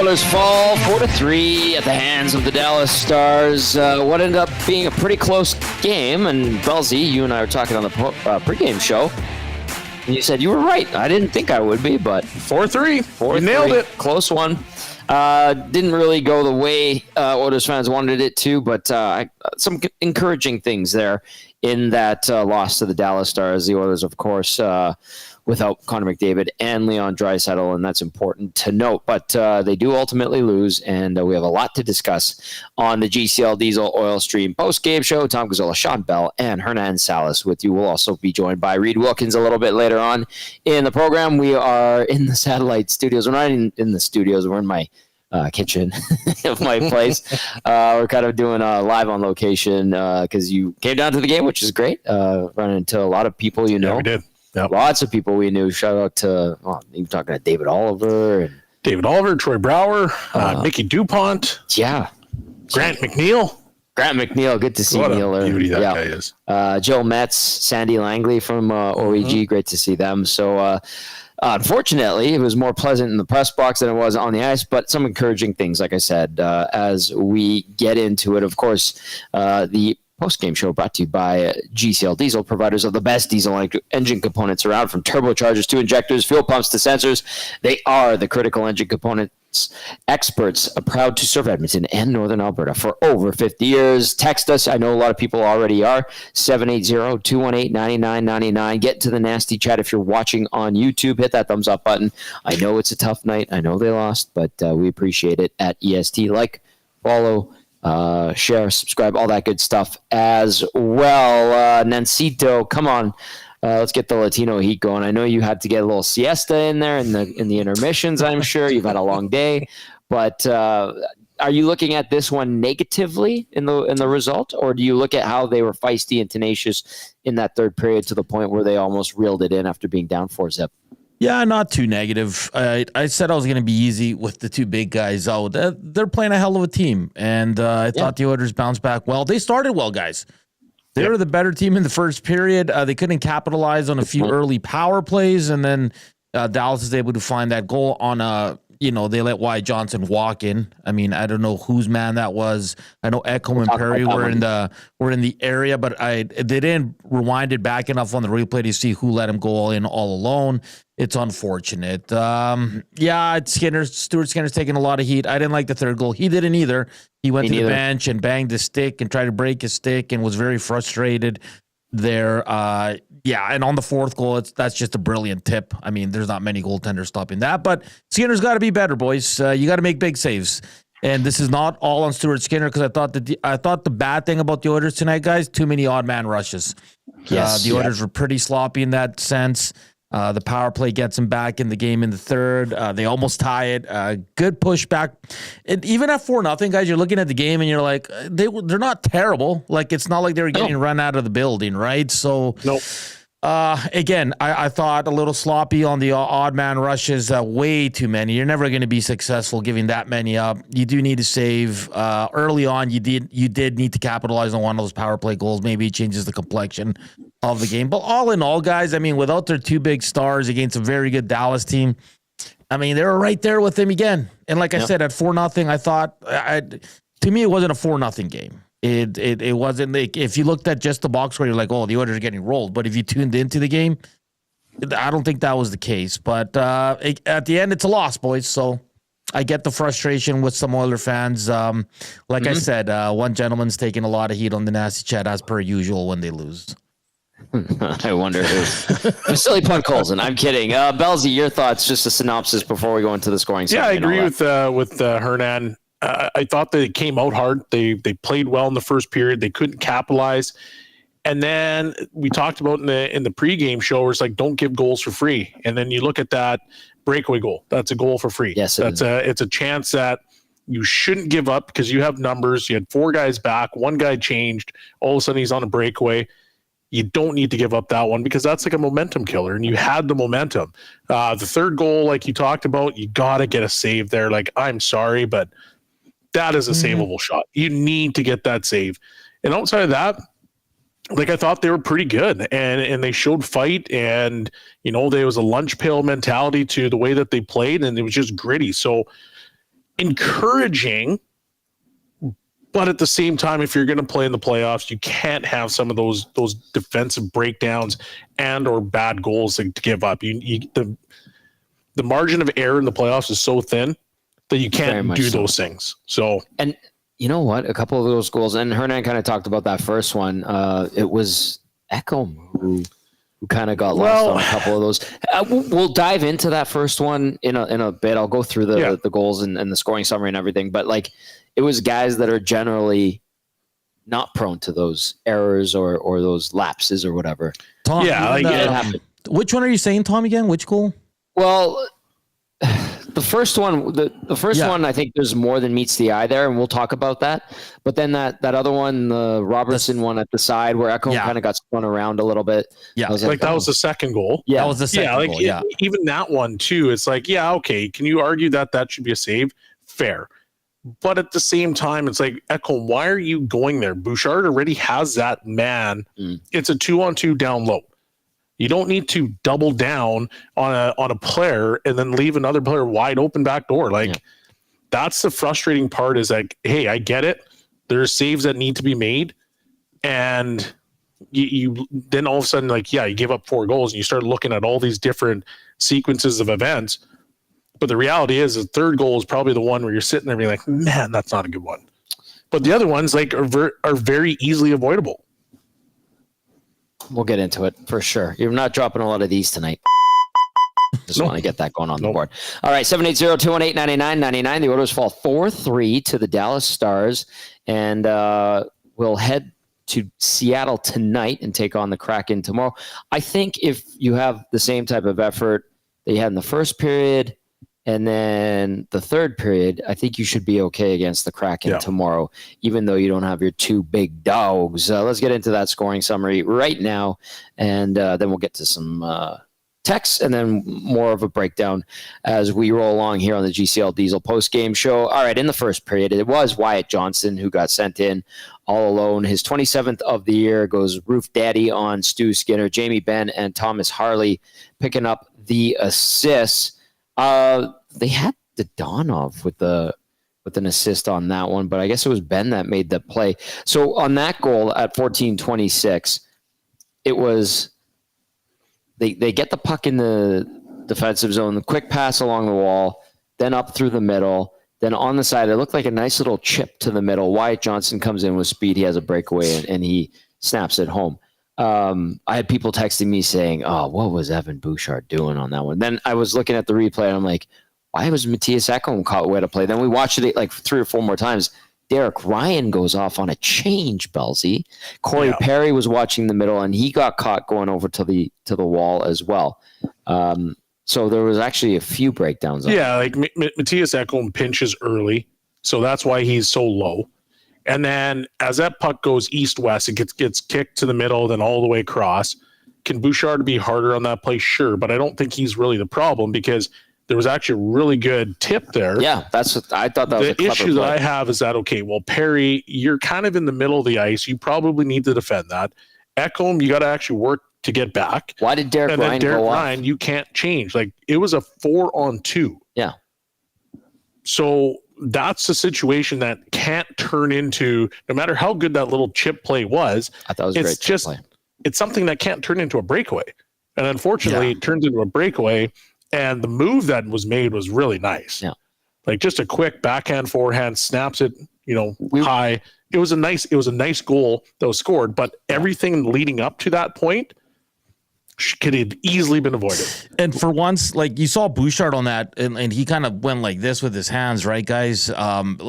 Oilers fall 4-3 at the hands of the Dallas Stars. What ended up being a pretty close game. And Belle, you and I were talking on the pregame show. And you said you were right. I didn't think I would be, but 4-3. You nailed it. Close one. Didn't really go the way Oilers fans wanted it to, but some encouraging things there in that loss to the Dallas Stars. The Oilers, of course, without Connor McDavid and Leon Draisaitl, and that's important to note. But they do ultimately lose, and we have a lot to discuss on the GCL Diesel Oil Stream post-game show. Tom Gazzola, Shawn, Belle, and Hernan Salas with you. We'll also be joined by Reed Wilkins a little bit later on in the program. We are in the satellite studios. We're not in the studios. We're in my kitchen of my place. We're kind of doing a live on location because you came down to the game, which is great. Running into a lot of people you know. Yeah, we did. Yep. Lots of people we knew. Shout out to, you talking to David Oliver. Troy Brower, Nicky DuPont. Yeah. Grant McNeil. Good to see Neil. What a beauty that guy is. Joe Metz, Sandy Langley from OEG. Great to see them. So, unfortunately, it was more pleasant in the press box than it was on the ice, but some encouraging things, like I said, as we get into it. Of course, the post-game show brought to you by GCL Diesel, providers of the best diesel engine components around, from turbochargers to injectors, fuel pumps to sensors. They are the critical engine components experts, proud to serve Edmonton and Northern Alberta for over 50 years. Text us. I know a lot of people already are. 780-218-9999. Get to the nasty chat if you're watching on YouTube. Hit that thumbs up button. I know it's a tough night. I know they lost, but we appreciate it at EST. Like, follow, share, subscribe, all that good stuff as well. Nancito, come on. Let's get the Latino heat going. I know you had to get a little siesta in there in the intermissions, I'm sure. You've had a long day. But are you looking at this one negatively in the result, or do you look at how they were feisty and tenacious in that third period to the point where they almost reeled it in after being down 4-0? Yeah, not too negative. I said I was going to be easy with the two big guys out. They're playing a hell of a team, and I thought the Oilers bounced back well. They started well, guys. They were the better team in the first period. They couldn't capitalize on a few early power plays, and then Dallas is able to find that goal on they let Wyatt Johnson walk in. I mean, I don't know whose man that was. I know Ekholm and Perry were in the area, but they didn't rewind it back enough on the replay to see who let him go in all alone. It's unfortunate. Stuart Skinner's taking a lot of heat. I didn't like the third goal. He didn't either. He went to the bench and banged his stick and tried to break his stick and was very frustrated there. And on the fourth goal, that's just a brilliant tip. I mean, there's not many goaltenders stopping that, but Skinner's got to be better, boys. You got to make big saves. And this is not all on Stuart Skinner, because I thought the bad thing about the Oilers tonight, guys, too many odd man rushes. The Oilers were pretty sloppy in that sense. The power play gets them back in the game in the third. They almost tie it. Good pushback. And even at 4-0, guys, you're looking at the game and you're like, they're not terrible. Like, it's not like they were getting run out of the building, right? So, again, I thought a little sloppy on the odd man rushes. Way too many. You're never going to be successful giving that many up. You do need to save. Early on, you did need to capitalize on one of those power play goals. Maybe it changes the complexion of the game. But all in all, guys, I mean, without their two big stars against a very good Dallas team, I mean, they were right there with them again. And like I said, at 4-0, I thought, to me, it wasn't a 4-0 game. It wasn't like, if you looked at just the box score, you're like, oh, the Oilers are getting rolled. But if you tuned into the game, I don't think that was the case. But at the end, it's a loss, boys. So I get the frustration with some Oiler fans. Like I said, one gentleman's taking a lot of heat on the nasty chat as per usual when they lose. I wonder who. Silly Punk Colson. I'm kidding. Belle, your thoughts, just a synopsis before we go into the scoring. Yeah, I agree with Hernan. I thought they came out hard. They played well in the first period. They couldn't capitalize. And then we talked about in the pregame show where it's like, don't give goals for free. And then you look at that breakaway goal. That's a goal for free. Yes, it's a chance that you shouldn't give up because you have numbers. You had four guys back. One guy changed. All of a sudden he's on a breakaway. You don't need to give up that one because that's like a momentum killer, and you had the momentum. The third goal, like you talked about, you got to get a save there. Like, I'm sorry, but that is a savable shot. You need to get that save. And outside of that, like, I thought they were pretty good, and they showed fight, and, you know, there was a lunch pail mentality to the way that they played, and it was just gritty. So encouraging. But at the same time, if you're going to play in the playoffs, you can't have some of those defensive breakdowns and or bad goals to give up. The margin of error in the playoffs is so thin that you can't do those things. So, and you know what? A couple of those goals, and Hernan kind of talked about that first one. It was Ekholm who kind of got lost on a couple of those. We'll dive into that first one in a bit. I'll go through the goals and the scoring summary and everything. But like, it was guys that are generally not prone to those errors or those lapses or whatever. Tom, which one are you saying, Tom, again? Which goal? Well, the first one, the first one, I think there's more than meets the eye there, and we'll talk about that. But then that other one, the Robertson one at the side where Ekholm kind of got spun around a little bit. Yeah, that was the second goal. Yeah, that was the second goal. Yeah, even that one too. It's like, okay, can you argue that should be a save? Fair. But at the same time, it's like, Ekholm, why are you going there? Bouchard already has that man. It's a 2-on-2 down low. You don't need to double down on a player and then leave another player wide open back door. That's the frustrating part is like, hey, I get it. There's saves that need to be made. And you then all of a sudden, you give up 4 goals and you start looking at all these different sequences of events. But the reality is the third goal is probably the one where you're sitting there being like, man, that's not a good one. But the other ones are very easily avoidable. We'll get into it for sure. You're not dropping a lot of these tonight. Just want to get that going on the board. All right, 780-218-9999. The Oilers fall 4-3 to the Dallas Stars. And we'll head to Seattle tonight and take on the Kraken tomorrow. I think if you have the same type of effort that you had in the first period and then the third period, I think you should be okay against the Kraken tomorrow, even though you don't have your 2 big dogs. Let's get into that scoring summary right now, and then we'll get to some texts and then more of a breakdown as we roll along here on the GCL Diesel post-game show. All right, in the first period, it was Wyatt Johnston who got sent in all alone. His 27th of the year goes Roof Daddy on Stu Skinner, Jamie Benn, and Thomas Harley picking up the assists. They had Dadonov with an assist on that one, but I guess it was Ben that made the play. So on that goal at 14:26, it was they get the puck in the defensive zone, the quick pass along the wall, then up through the middle, then on the side. It looked like a nice little chip to the middle. Wyatt Johnston comes in with speed. He has a breakaway and he snaps it home. I had people texting me saying, "Oh, what was Evan Bouchard doing on that one?" Then I was looking at the replay and I'm like, why was Matthias Ekholm caught way to play? Then we watched it like 3 or 4 more times. Derek Ryan goes off on a change, Belsey. Cory Perry was watching the middle and he got caught going over to the wall as well. So there was actually a few breakdowns. Like Matthias Ekholm pinches early, so that's why he's so low. And then as that puck goes east-west, it gets kicked to the middle, then all the way across. Can Bouchard be harder on that play? Sure, but I don't think he's really the problem because there was actually a really good tip there. Yeah, that's what I thought. That was the issue that I have is that, okay, well, Perry, you're kind of in the middle of the ice. You probably need to defend that. Ekholm, you got to actually work to get back. Why did Derek Ryan go off? You can't change. Like, it was a 4-on-2. Yeah. So that's a situation that can't turn into, no matter how good that little chip play was. I thought it was a great chip play. It's something that can't turn into a breakaway. And unfortunately, it turns into a breakaway. And the move that was made was really nice. Yeah. Like just a quick backhand, forehand, snaps it, high. It was a nice goal that was scored, but everything leading up to that point could have easily been avoided. And for once, like you saw Bouchard on that, and he kind of went like this with his hands, right, guys? Where's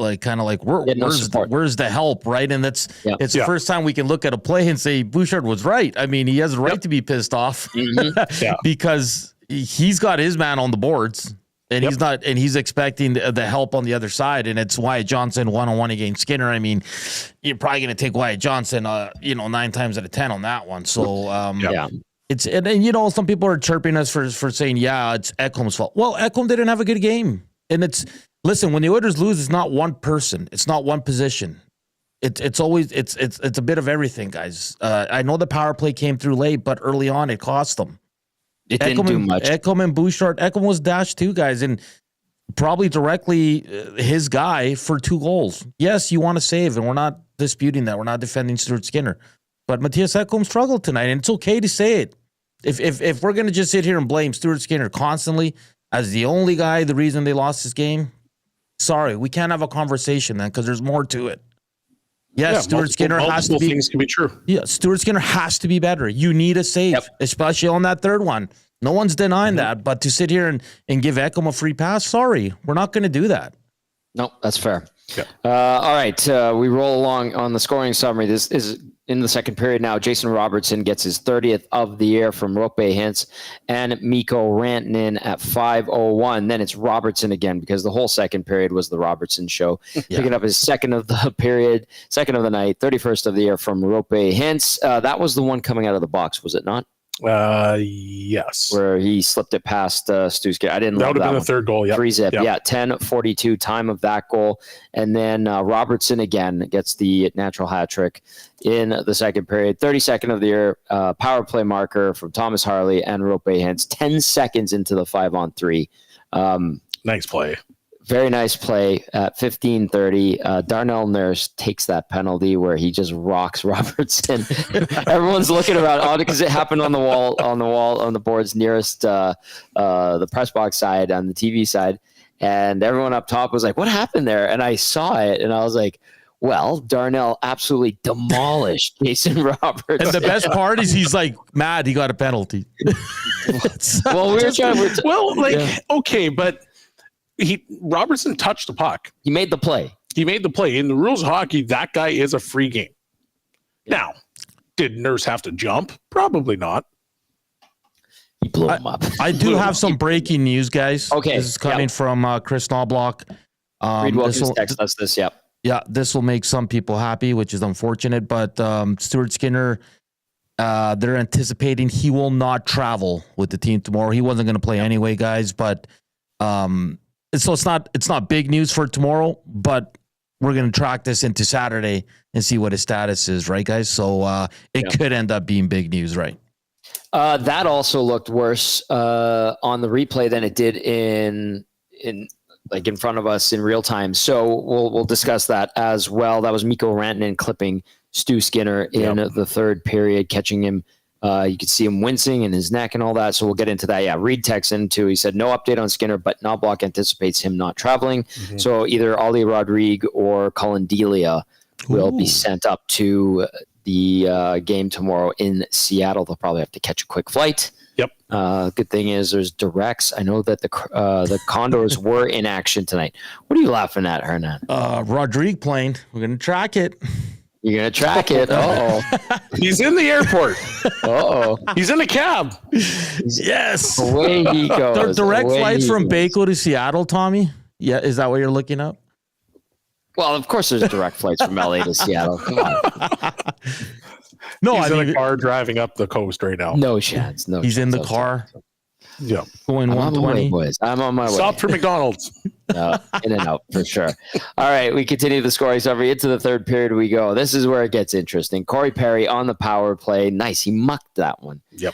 the help, right? And it's the first time we can look at a play and say Bouchard was right. I mean, he has a right to be pissed off because he's got his man on the boards. And he's not, and he's expecting the help on the other side. And it's Wyatt Johnston 1-on-1 against Skinner. I mean, you're probably going to take Wyatt Johnston, 9 times out of 10 on that one. So, it's, and some people are chirping us for saying, it's Ekholm's fault. Well, Ekholm didn't have a good game. And listen, when the Oilers lose, it's not one person. It's not one position. It's always, it's a bit of everything, guys. I know the power play came through late, but early on it cost them. It didn't do much. Ekholm and Bouchard. Ekholm was dashed too, guys. And probably directly his guy for 2 goals. Yes, you want to save, and we're not disputing that. We're not defending Stuart Skinner. But Matthias Ekholm struggled tonight, and it's okay to say it. If we're going to just sit here and blame Stuart Skinner constantly as the only guy, the reason they lost this game, sorry, we can't have a conversation then because there's more to it. Yes, Stuart Skinner has to be. Things can be true. Yeah, Stuart Skinner has to be better. You need a save, especially on that third one. No one's denying that. But to sit here and give Ekholm a free pass, sorry, we're not going to do that. No, that's fair. Yeah. All right, we roll along on the scoring summary. This is in the second period now. Jason Robertson gets his 30th of the year from Rope Hintz and Mikko Rantanen at 5:01. Then it's Robertson again because the whole second period was the Robertson show. Picking up his second of the period, second of the night, 31st of the year from Rope Hintz. That was the one coming out of the box, was it not? Yes. Where he slipped it past Stu Skinner. I didn't that love would have that been one. the third goal. 3-zip. Yeah, 10:42 time of that goal. And then Robertson again gets the natural hat trick in the second period. 32nd of the year, power play marker from Thomas Harley and Rope Hintz. 10 seconds into the 5-on-3. Nice play. Very nice play at 15:30. Darnell Nurse takes that penalty where he just rocks Robertson. Everyone's looking around because it happened on the boards nearest the press box side on the TV side, and everyone up top was like, "What happened there?" And I saw it, and I was like, well, Darnell absolutely demolished Jason Robertson. And the best part is he's like mad he got a penalty. Okay, but Robertson touched the puck. He made the play. In the rules of hockey, that guy is a free game. Now, did Nurse have to jump? Probably not. He blew him up. I do have some breaking news, guys. Okay. This is coming from Kris Knoblauch. Reid Wilkins texted us this, yep. Yeah, this will make some people happy, which is unfortunate. But Stuart Skinner, they're anticipating he will not travel with the team tomorrow. He wasn't going to play anyway, guys. But so it's not big news for tomorrow. But we're going to track this into Saturday and see what his status is, right, guys? So it could end up being big news, right? That also looked worse on the replay than it did in front of us in real time. So we'll discuss that as well. That was Mikko Rantanen clipping Stu Skinner in the third period, catching him. You could see him wincing in his neck and all that. So we'll get into that. Yeah, Reed texted in too. He said no update on Skinner, but Knoblauch anticipates him not traveling. Mm-hmm. So either Ali Rodrigue or Cullen Delia will be sent up to the game tomorrow in Seattle. They'll probably have to catch a quick flight. Yep. Good thing is there's directs. I know that the Condors were in action tonight. What are you laughing at, Hernan? Rodrigue playing. We're going to track it. You're going to track it. Uh-oh. He's in the airport. Uh-oh. He's in a cab. Yes. Away he goes. Direct flights from Baco to Seattle, Tommy? Yeah, is that what you're looking up? Well, of course there's direct flights from LA to Seattle. Come on. No, he's in a car driving up the coast right now. No chance. No. He's in the car. Yeah. Going 120. Boys. I'm on my way. Stop for McDonald's. In and out for sure. All right, we continue the scoring summary. Into the third period we go. This is where it gets interesting. Cory Perry on the power play. Nice. He mucked that one. Yep.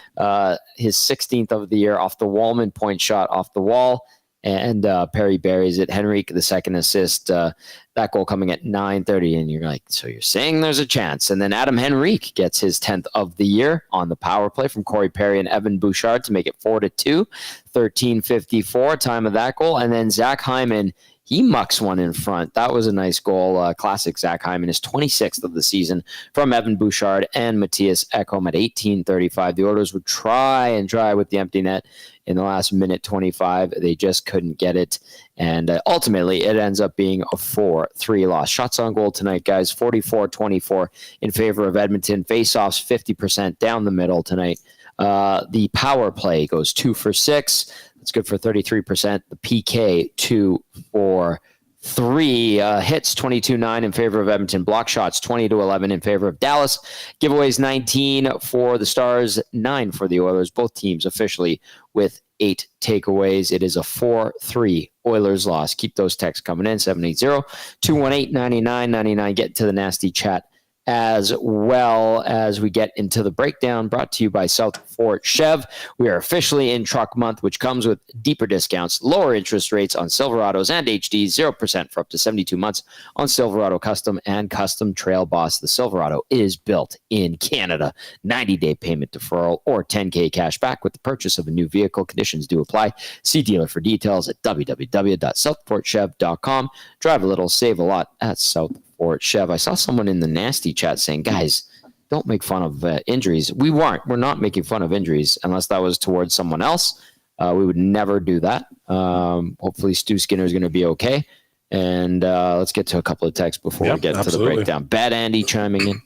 His 16th of the year off the Wallman point shot off the wall. And Perry buries it. Henrique, the second assist, that goal coming at 9:30. And you're like, so you're saying there's a chance. And then Adam Henrique gets his 10th of the year on the power play from Cory Perry and Evan Bouchard to make it 4-2. 13:54 time of that goal. And then Zach Hyman, he mucks one in front. That was a nice goal. Classic Zach Hyman, his 26th of the season from Evan Bouchard and Matthias Ekholm at 18:35. The Oilers would try with the empty net in the last minute 25. They just couldn't get it. And ultimately, it ends up being a 4-3 loss. Shots on goal tonight, guys, 44-24 in favor of Edmonton. Face-offs, 50% down the middle tonight. The power play goes 2 for 6. That's good for 33%. The PK, 2 for 3. Hits, 22-9 in favor of Edmonton. Block shots, 20-11 in favor of Dallas. Giveaways, 19 for the Stars, 9 for the Oilers. Both teams officially with 8 takeaways. It is a 4-3 Oilers loss. Keep those texts coming in, 780-218-9999. Get to the nasty chat as well as we get into the breakdown, brought to you by South Fort Chev. We are officially in truck month, which comes with deeper discounts, lower interest rates on Silverados and HD, 0% for up to 72 months on Silverado Custom and Custom Trail Boss. The Silverado is built in Canada. 90-day payment deferral or $10K cash back with the purchase of a new vehicle. Conditions do apply. See dealer for details at www.southfortchev.com. Drive a little, save a lot at South Fort Chev. I saw someone in the nasty chat saying, guys, don't make fun of injuries. We're not making fun of injuries unless that was towards someone else. We would never do that. Hopefully Stu Skinner is going to be okay. And let's get to a couple of texts before we get to the breakdown. Bad Andy chiming in.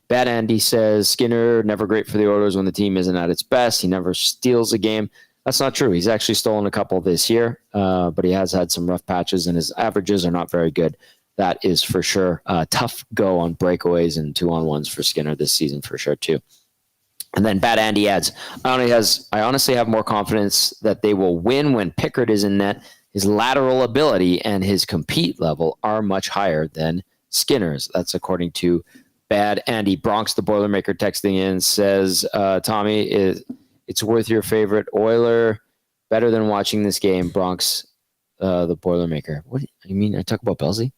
Bad Andy says, Skinner, never great for the Oilers when the team isn't at its best. He never steals a game. That's not true. He's actually stolen a couple this year, but he has had some rough patches, and his averages are not very good. That is for sure. Tough go on breakaways and 2-on-1s for Skinner this season for sure too. And then Bad Andy adds, I honestly have more confidence that they will win when Pickard is in net. His lateral ability and his compete level are much higher than Skinner's. That's according to Bad Andy. Bronx, the Boilermaker, texting in, says, Tommy, it's worth your favorite Oiler. Better than watching this game, Bronx, the Boilermaker. What do you mean? I talk about Belzy?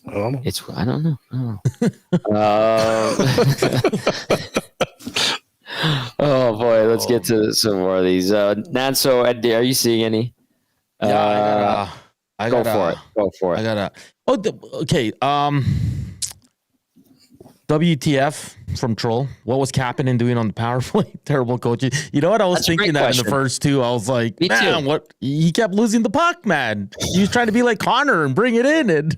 I don't know. I don't know. Oh boy, let's get to some more of these. Nanso, are you seeing any? Yeah, Go for it. Okay. WTF from Troll. What was Kapanen doing on the power play? Terrible coaching. You know what? I was thinking that in the first two. I was like, man, what? He kept losing the puck, man. He was trying to be like Connor and bring it in. And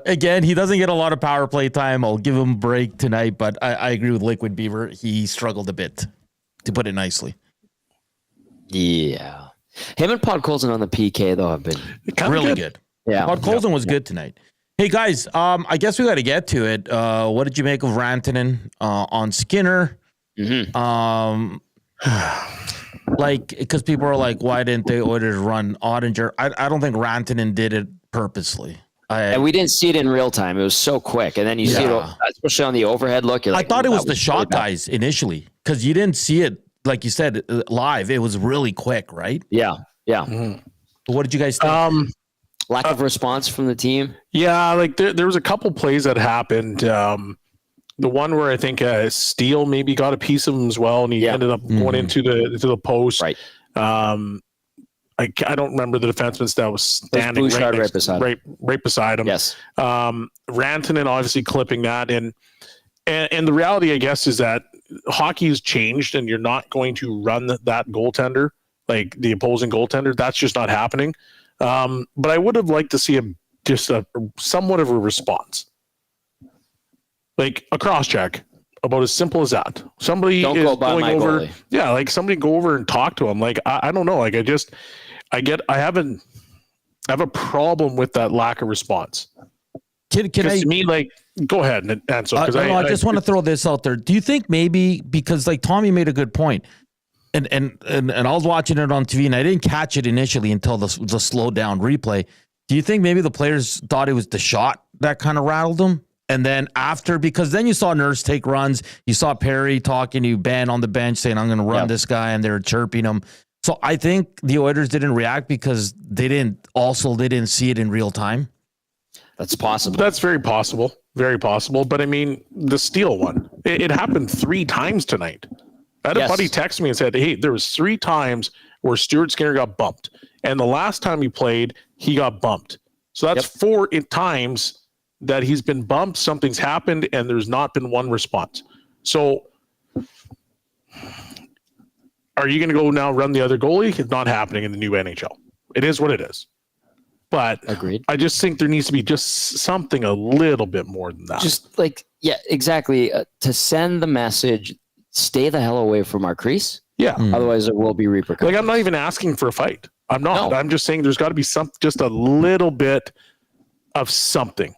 again, he doesn't get a lot of power play time. I'll give him a break tonight, but I agree with Liquid Beaver. He struggled a bit, to put it nicely. Yeah. Him and Podkolzin on the PK, though, have been really good. Yeah. Podkolzin was good tonight. Hey guys, I guess we got to get to it. What did you make of Rantanen on Skinner? Mm-hmm. Because people are like, why didn't they Oilers run Ottinger? I don't think Rantanen did it purposely. And we didn't see it in real time. It was so quick, and then you see it, especially on the overhead look. You're like, I thought it was the shot guys initially because you didn't see it, like you said, live. It was really quick, right? Yeah. Mm-hmm. What did you guys think? Lack of response from the team. Yeah, like there was a couple plays that happened. The one where I think Steele maybe got a piece of him as well, and he ended up going into the post. Right. I don't remember the defenseman that was standing right beside him. Yes. Rantanen obviously clipping that, and the reality, I guess, is that hockey has changed, and you're not going to run that goaltender, like the opposing goaltender. That's just not happening. But I would have liked to see a somewhat of a response, like a cross check, about as simple as that. Somebody is going over, like somebody go over and talk to him. Like I don't know, like I have a problem with that lack of response. Can I? To me, like, go ahead and answer. Because I just want to throw this out there. Do you think maybe because like Tommy made a good point? And I was watching it on TV and I didn't catch it initially until the slow down replay. Do you think maybe the players thought it was the shot that kind of rattled them? And then because then you saw Nurse take runs, you saw Perry talking to Ben on the bench saying, I'm going to run this guy, and they're chirping him. So I think the Oilers didn't react because they didn't see it in real time. That's possible. That's very possible. Very possible. But I mean, the Steele one, it happened 3 times tonight. I had a buddy text me and said, hey, there was 3 times where Stuart Skinner got bumped. And the last time he played, he got bumped. So that's 4 times that he's been bumped, something's happened, and there's not been one response. So are you going to go now run the other goalie? It's not happening in the new NHL. It is what it is. But agreed. I just think there needs to be just something a little bit more than that. Just like, exactly. To send the message, stay the hell away from our crease. Yeah. Otherwise, there will be repercussions. Like, I'm not even asking for a fight. I'm not. No. I'm just saying there's got to be just a little bit of something.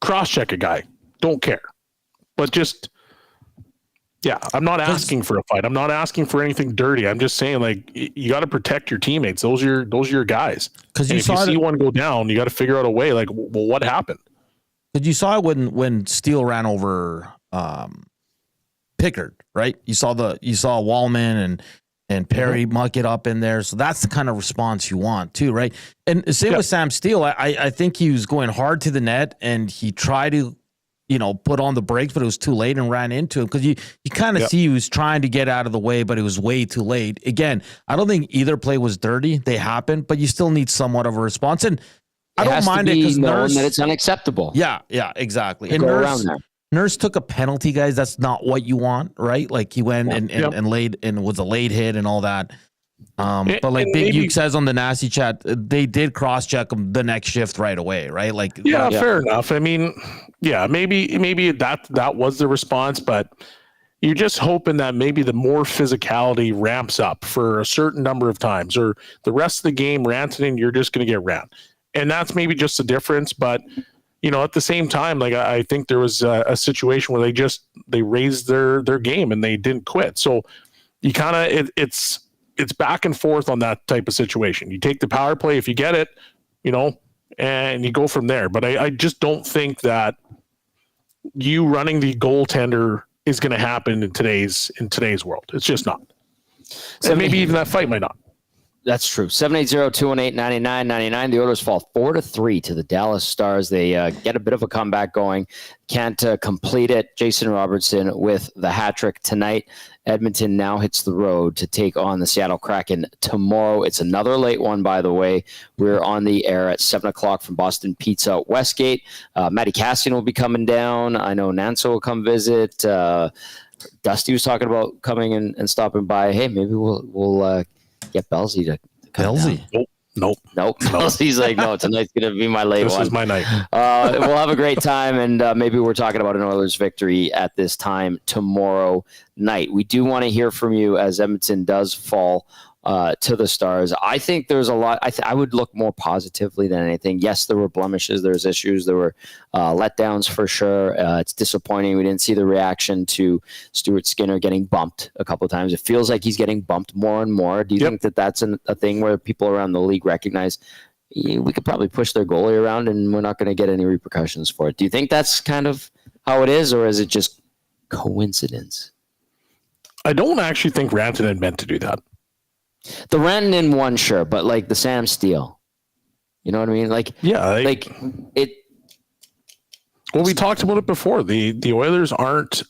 Cross-check a guy. Don't care. But just, I'm not asking for a fight. I'm not asking for anything dirty. I'm just saying, like, you got to protect your teammates. Those are your guys. Because if you see one go down, you got to figure out a way. Like, well, what happened? But you saw it when Steele ran over Pickard, right? You saw Wallman and Perry muck it up in there. So that's the kind of response you want too, right? And same with Sam Steele. I think he was going hard to the net and he tried to, put on the brakes, but it was too late and ran into him because you kind of see he was trying to get out of the way, but it was way too late. Again, I don't think either play was dirty. They happened, but you still need somewhat of a response. And I don't mind it because Nurse, that it's unacceptable. Yeah, and around there. Nurse took a penalty, guys. That's not what you want, right? Like he went and laid and was a late hit and all that. But like Big Uke says on the nasty chat, they did cross check him the next shift right away, right? Like fair enough. I mean, maybe that was the response, but you're just hoping that maybe the more physicality ramps up for a certain number of times, or the rest of the game, Rantanen, you're just going to get ran. And that's maybe just the difference. But, at the same time, like I think there was a situation where they raised their game and they didn't quit. So you kind of, it's back and forth on that type of situation. You take the power play if you get it, and you go from there. But I just don't think that you running the goaltender is going to happen in today's world. It's just not. And maybe even that fight might not. That's true. 780-218-9999. The Oilers fall 4-3 to the Dallas Stars. They get a bit of a comeback going. Can't complete it. Jason Robertson with the hat trick tonight. Edmonton now hits the road to take on the Seattle Kraken tomorrow. It's another late one, by the way. We're on the air at 7 o'clock from Boston Pizza Westgate. Matty Cassian will be coming down. I know Nanso will come visit. Dusty was talking about coming and stopping by. Hey, maybe we'll get Belsey to come down. Nope. He's like, no, tonight's going to be my late one. This is my night. We'll have a great time, and maybe we're talking about an Oilers victory at this time tomorrow night. We do want to hear from you as Edmonton does fall to the Stars. I think there's a lot. I would look more positively than anything. Yes, there were blemishes. There's issues. There were letdowns for sure. It's disappointing. We didn't see the reaction to Stuart Skinner getting bumped a couple of times. It feels like he's getting bumped more and more. Do you think that that's a thing where people around the league recognize we could probably push their goalie around and we're not going to get any repercussions for it? Do you think that's kind of how it is, or is it just coincidence? I don't actually think Rantanen meant to do that. The Rantanen one, sure, but like the Sam Steele, you know what I mean? Like, like it. Well, we talked about it before. The Oilers aren't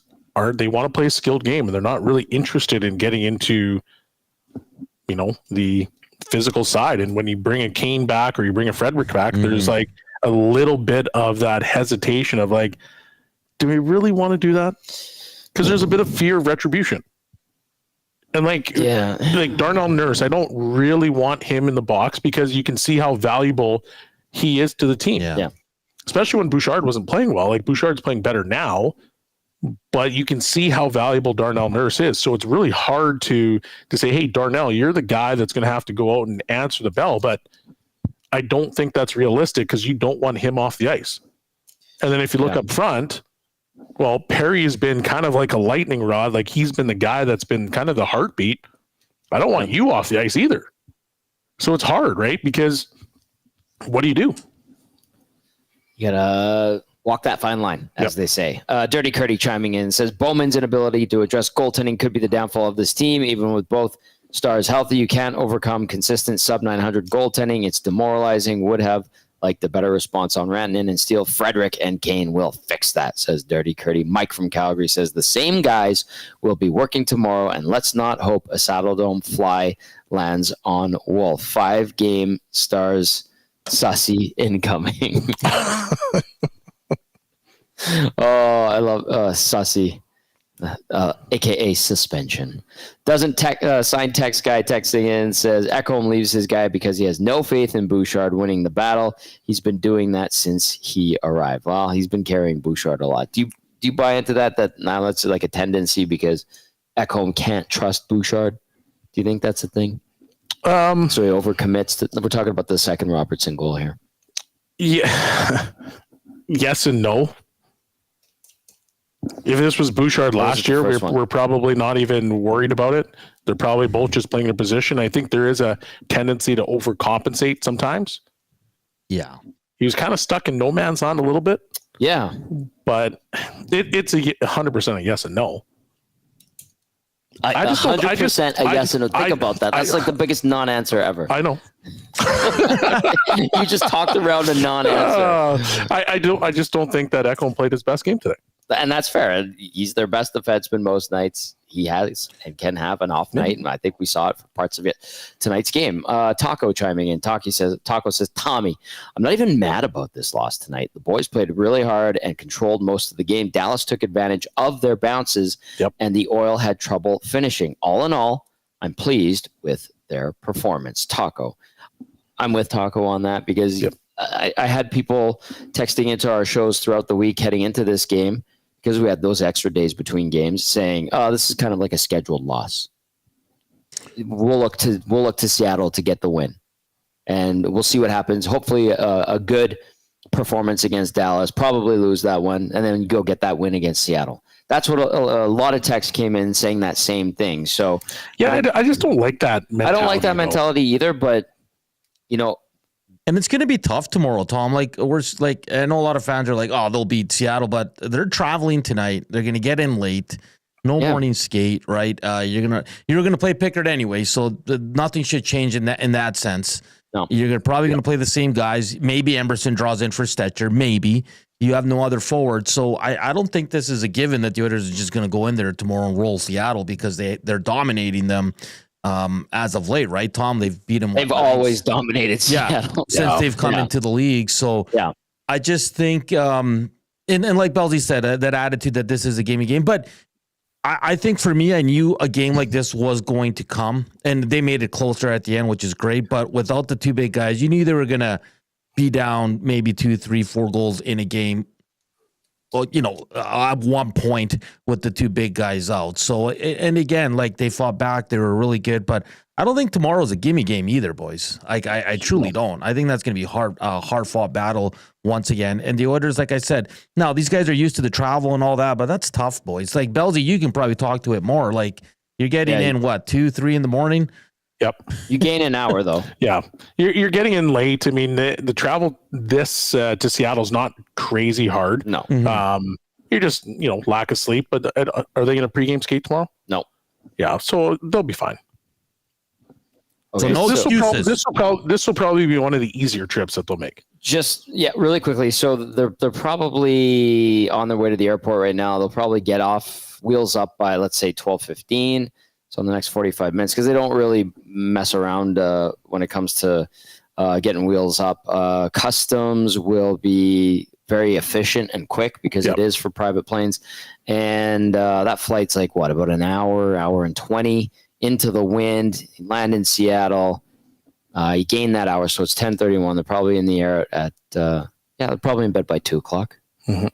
they want to play a skilled game, and they're not really interested in getting into, the physical side. And when you bring a Kane back or you bring a Frederick back, there's like a little bit of that hesitation of like, do we really want to do that? Because there's a bit of fear of retribution. And like Darnell Nurse, I don't really want him in the box because you can see how valuable he is to the team. Yeah. Especially when Bouchard wasn't playing well. Like Bouchard's playing better now, but you can see how valuable Darnell Nurse is. So it's really hard to say, hey, Darnell, you're the guy that's going to have to go out and answer the bell. But I don't think that's realistic because you don't want him off the ice. And then if you look up front, well, Perry has been kind of like a lightning rod. Like he's been the guy that's been kind of the heartbeat. I don't want you off the ice either. So it's hard, right? Because what do? You gotta walk that fine line, as they say. Dirty Curdy chiming in says Bowman's inability to address goaltending could be the downfall of this team. Even with both stars healthy, you can't overcome consistent sub 900 goaltending. It's demoralizing. Would have like the better response on Rantanen and Steele. Frederick and Kane will fix that, says Dirty Curdy. Mike from Calgary says the same guys will be working tomorrow, and let's not hope a Saddle Dome fly lands on Wolf. 5-game Stars sussy incoming. Oh, I love sussy. AKA suspension. Doesn't sign text guy texting in says Ekholm leaves his guy because he has no faith in Bouchard winning the battle. He's been doing that since he arrived. Well, he's been carrying Bouchard a lot. Do you buy into that now that's like a tendency because Ekholm can't trust Bouchard? Do you think that's a thing? So he overcommits. We're talking about the second Robertson goal here. Yeah. Yes and no. If this was Bouchard last year, we're probably not even worried about it. They're probably both just playing their position. I think there is a tendency to overcompensate sometimes. Yeah. He was kind of stuck in no man's land a little bit. Yeah. But it's a 100% a yes and no. I just 100% a yes and no. Think about that. That's like the biggest non-answer ever. I know. You just talked around a non-answer. I just don't think that Ekholm played his best game today. And that's fair. He's their best defenseman most nights. He has and can have an off night, and I think we saw it for parts of it tonight's game. Taco chiming in. Taco says, Tommy, I'm not even mad about this loss tonight. The boys played really hard and controlled most of the game. Dallas took advantage of their bounces, and the Oil had trouble finishing. All in all, I'm pleased with their performance. Taco. I'm with Taco on that because I had people texting into our shows throughout the week heading into this game, because we had those extra days between games, saying, "Oh, this is kind of like a scheduled loss. We'll look to Seattle to get the win, and we'll see what happens. Hopefully, a good performance against Dallas. Probably lose that one, and then go get that win against Seattle." That's what a lot of texts came in saying that same thing. So, I just don't like that mentality. I don't like that mentality either. But and it's going to be tough tomorrow, Tom. I know a lot of fans are like, oh, they'll beat Seattle, but they're traveling tonight. They're going to get in late. No morning skate, right? You're gonna play Pickard anyway, so nothing should change in that sense. No. You're probably going to play the same guys. Maybe Emberson draws in for Stetcher. Maybe you have no other forward. So I don't think this is a given that the Oilers are just going to go in there tomorrow and roll Seattle, because they're dominating them. As of late, right, Tom? They've beat them. They've always dominated Seattle since they've come into the league. So I just think, and like Belzy said, that attitude that this is a game. But I think for me, I knew a game like this was going to come, and they made it closer at the end, which is great. But without the two big guys, you knew they were going to be down maybe 2, 3, 4 goals in a game. Well, at one point with the two big guys out. So, and again, like, they fought back. They were really good, but I don't think tomorrow's a gimme game either, boys. I truly don't. I think that's going to be hard fought battle once again. And the Oilers, like I said, now these guys are used to the travel and all that, but that's tough, boys. Like, Belzy, you can probably talk to it more. Like, you're getting in 2, 3 in the morning. Yep. You gain an hour though. Yeah. You're getting in late. I mean, the travel to Seattle's not crazy hard. No. Mm-hmm. You're just, lack of sleep, but are they going to pregame skate tomorrow? No. Yeah. So they'll be fine. Okay. So no excuses. This will probably be one of the easier trips that they'll make. Just really quickly. So they're probably on their way to the airport right now. They'll probably get off, wheels up by, let's say, 12:15. So in the next 45 minutes, because they don't really mess around when it comes to getting wheels up. Customs will be very efficient and quick, because it is for private planes. And that flight's like, about an hour and 20 into the wind, land in Seattle. You gain that hour, so it's 10:31. They're probably in the air at, they're probably in bed by 2 o'clock. Mm-hmm.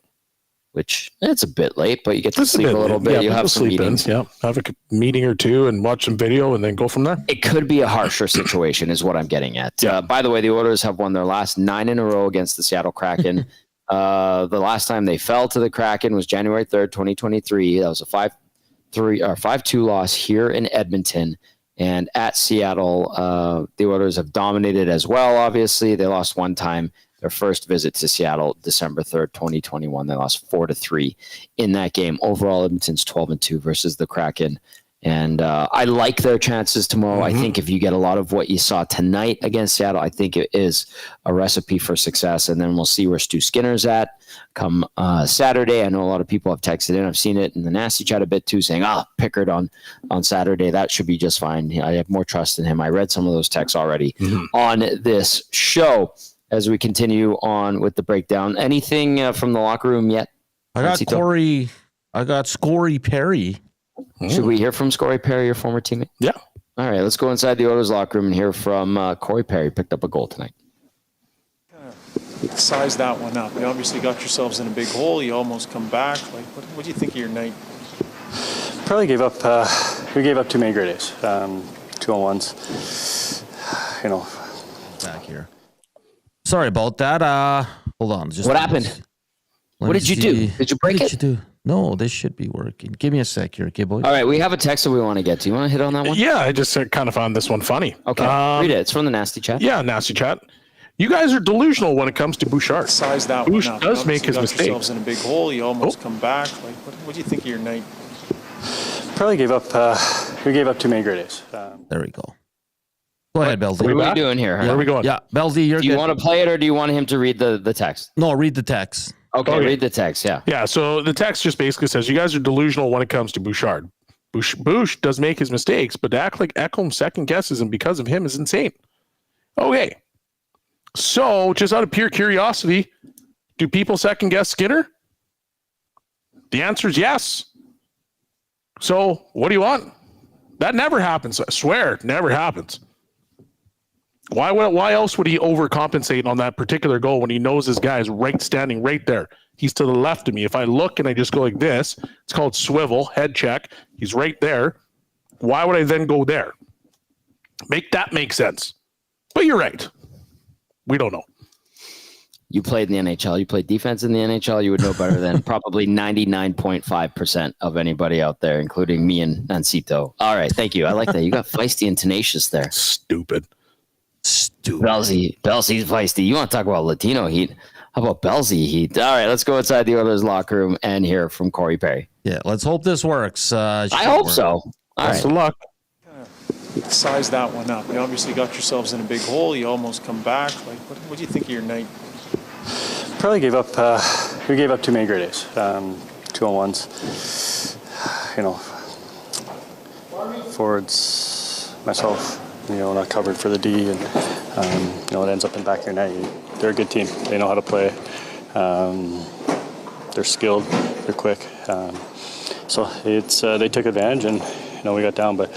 Which, it's a bit late, but you get to sleep a little bit. You have some meetings. Have a meeting or two and watch some video and then go from there. It could be a harsher situation is what I'm getting at. By the way, the Oilers have won their last 9 in a row against the Seattle Kraken. The last time they fell to the Kraken was January 3rd, 2023. That was a 5-2 loss here in Edmonton. And at Seattle, the Oilers have dominated as well, obviously. They lost one time. Their first visit to Seattle, December 3rd, 2021. They lost 4-3 in that game. Overall, Edmonton's 12-2 versus the Kraken. And I like their chances tomorrow. Mm-hmm. I think if you get a lot of what you saw tonight against Seattle, I think it is a recipe for success. And then we'll see where Stu Skinner's at come Saturday. I know a lot of people have texted in. I've seen it in the nasty chat a bit too, saying, Pickard on Saturday. That should be just fine. I have more trust in him. I read some of those texts already on this show. As we continue on with the breakdown, anything from the locker room yet? I got Cory Perry. Should we hear from Cory Perry, your former teammate? Yeah. All right, let's go inside the Oilers locker room and hear from Cory Perry. Picked up a goal tonight. Size that one up. You obviously got yourselves in a big hole. You almost come back. Like, what do you think of your night? Probably gave up. We gave up too many great days. 2-on-1s. Back here. Sorry about that. Hold on. What happened? What did you do? Did you break it? What did you do? No, this should be working. Give me a sec here, okay, boys? All right, we have a text that we want to get to. You want to hit on that one? Yeah, I just kind of found this one funny. Okay, read it. It's from the nasty chat. Yeah, nasty chat. You guys are delusional when it comes to Bouchard. Size that Bouch one up. does make his got mistakes. yourselves in a big hole. You almost come back. Like, what do you think of your night? Probably gave up. We gave up too many great A's. There we go. Go ahead, Belzy. What are we doing here? Where are we going? Yeah, Belzy, you're Do you good. want to play it, or do you want him to read the text? No, read the text. Okay, Okay. read the text. Yeah. Yeah, so the text just basically says you guys are delusional when it comes to Bouchard. Bouch does make his mistakes, but to act like Ekholm second guesses and because of him is insane. Okay. So, just out of pure curiosity, do people second guess Skinner? The answer is yes. So, what do you want? That never happens. I swear, it never happens. Why else would he overcompensate on that particular goal when he knows his guy is standing right there? He's to the left of me. If I look and I just go like this, it's called swivel, head check. He's right there. Why would I then go there? Make that make sense. But you're right. We don't know. You played in the NHL. You played defense in the NHL. You would know better than probably 99.5% of anybody out there, including me and Nancito. All right. Thank you. I like that. You got feisty and tenacious there. Stupid. Belzy's feisty. You want to talk about Latino heat? How about Belzy heat? All right. Let's go inside the Oilers locker room and hear from Cory Perry. Yeah, let's hope this works. I hope so. All Best right. of luck. Size that one up. You obviously got yourselves in a big hole. You almost come back. Like, what do you think of your night? Probably gave up. We gave up too many great A's. 2-on-1s. You know, forwards, myself. You know, not covered for the D, and you know, it ends up in back of your net. They're a good team. They know how to play. They're skilled. They're quick. So it's they took advantage, and you know, we got down. But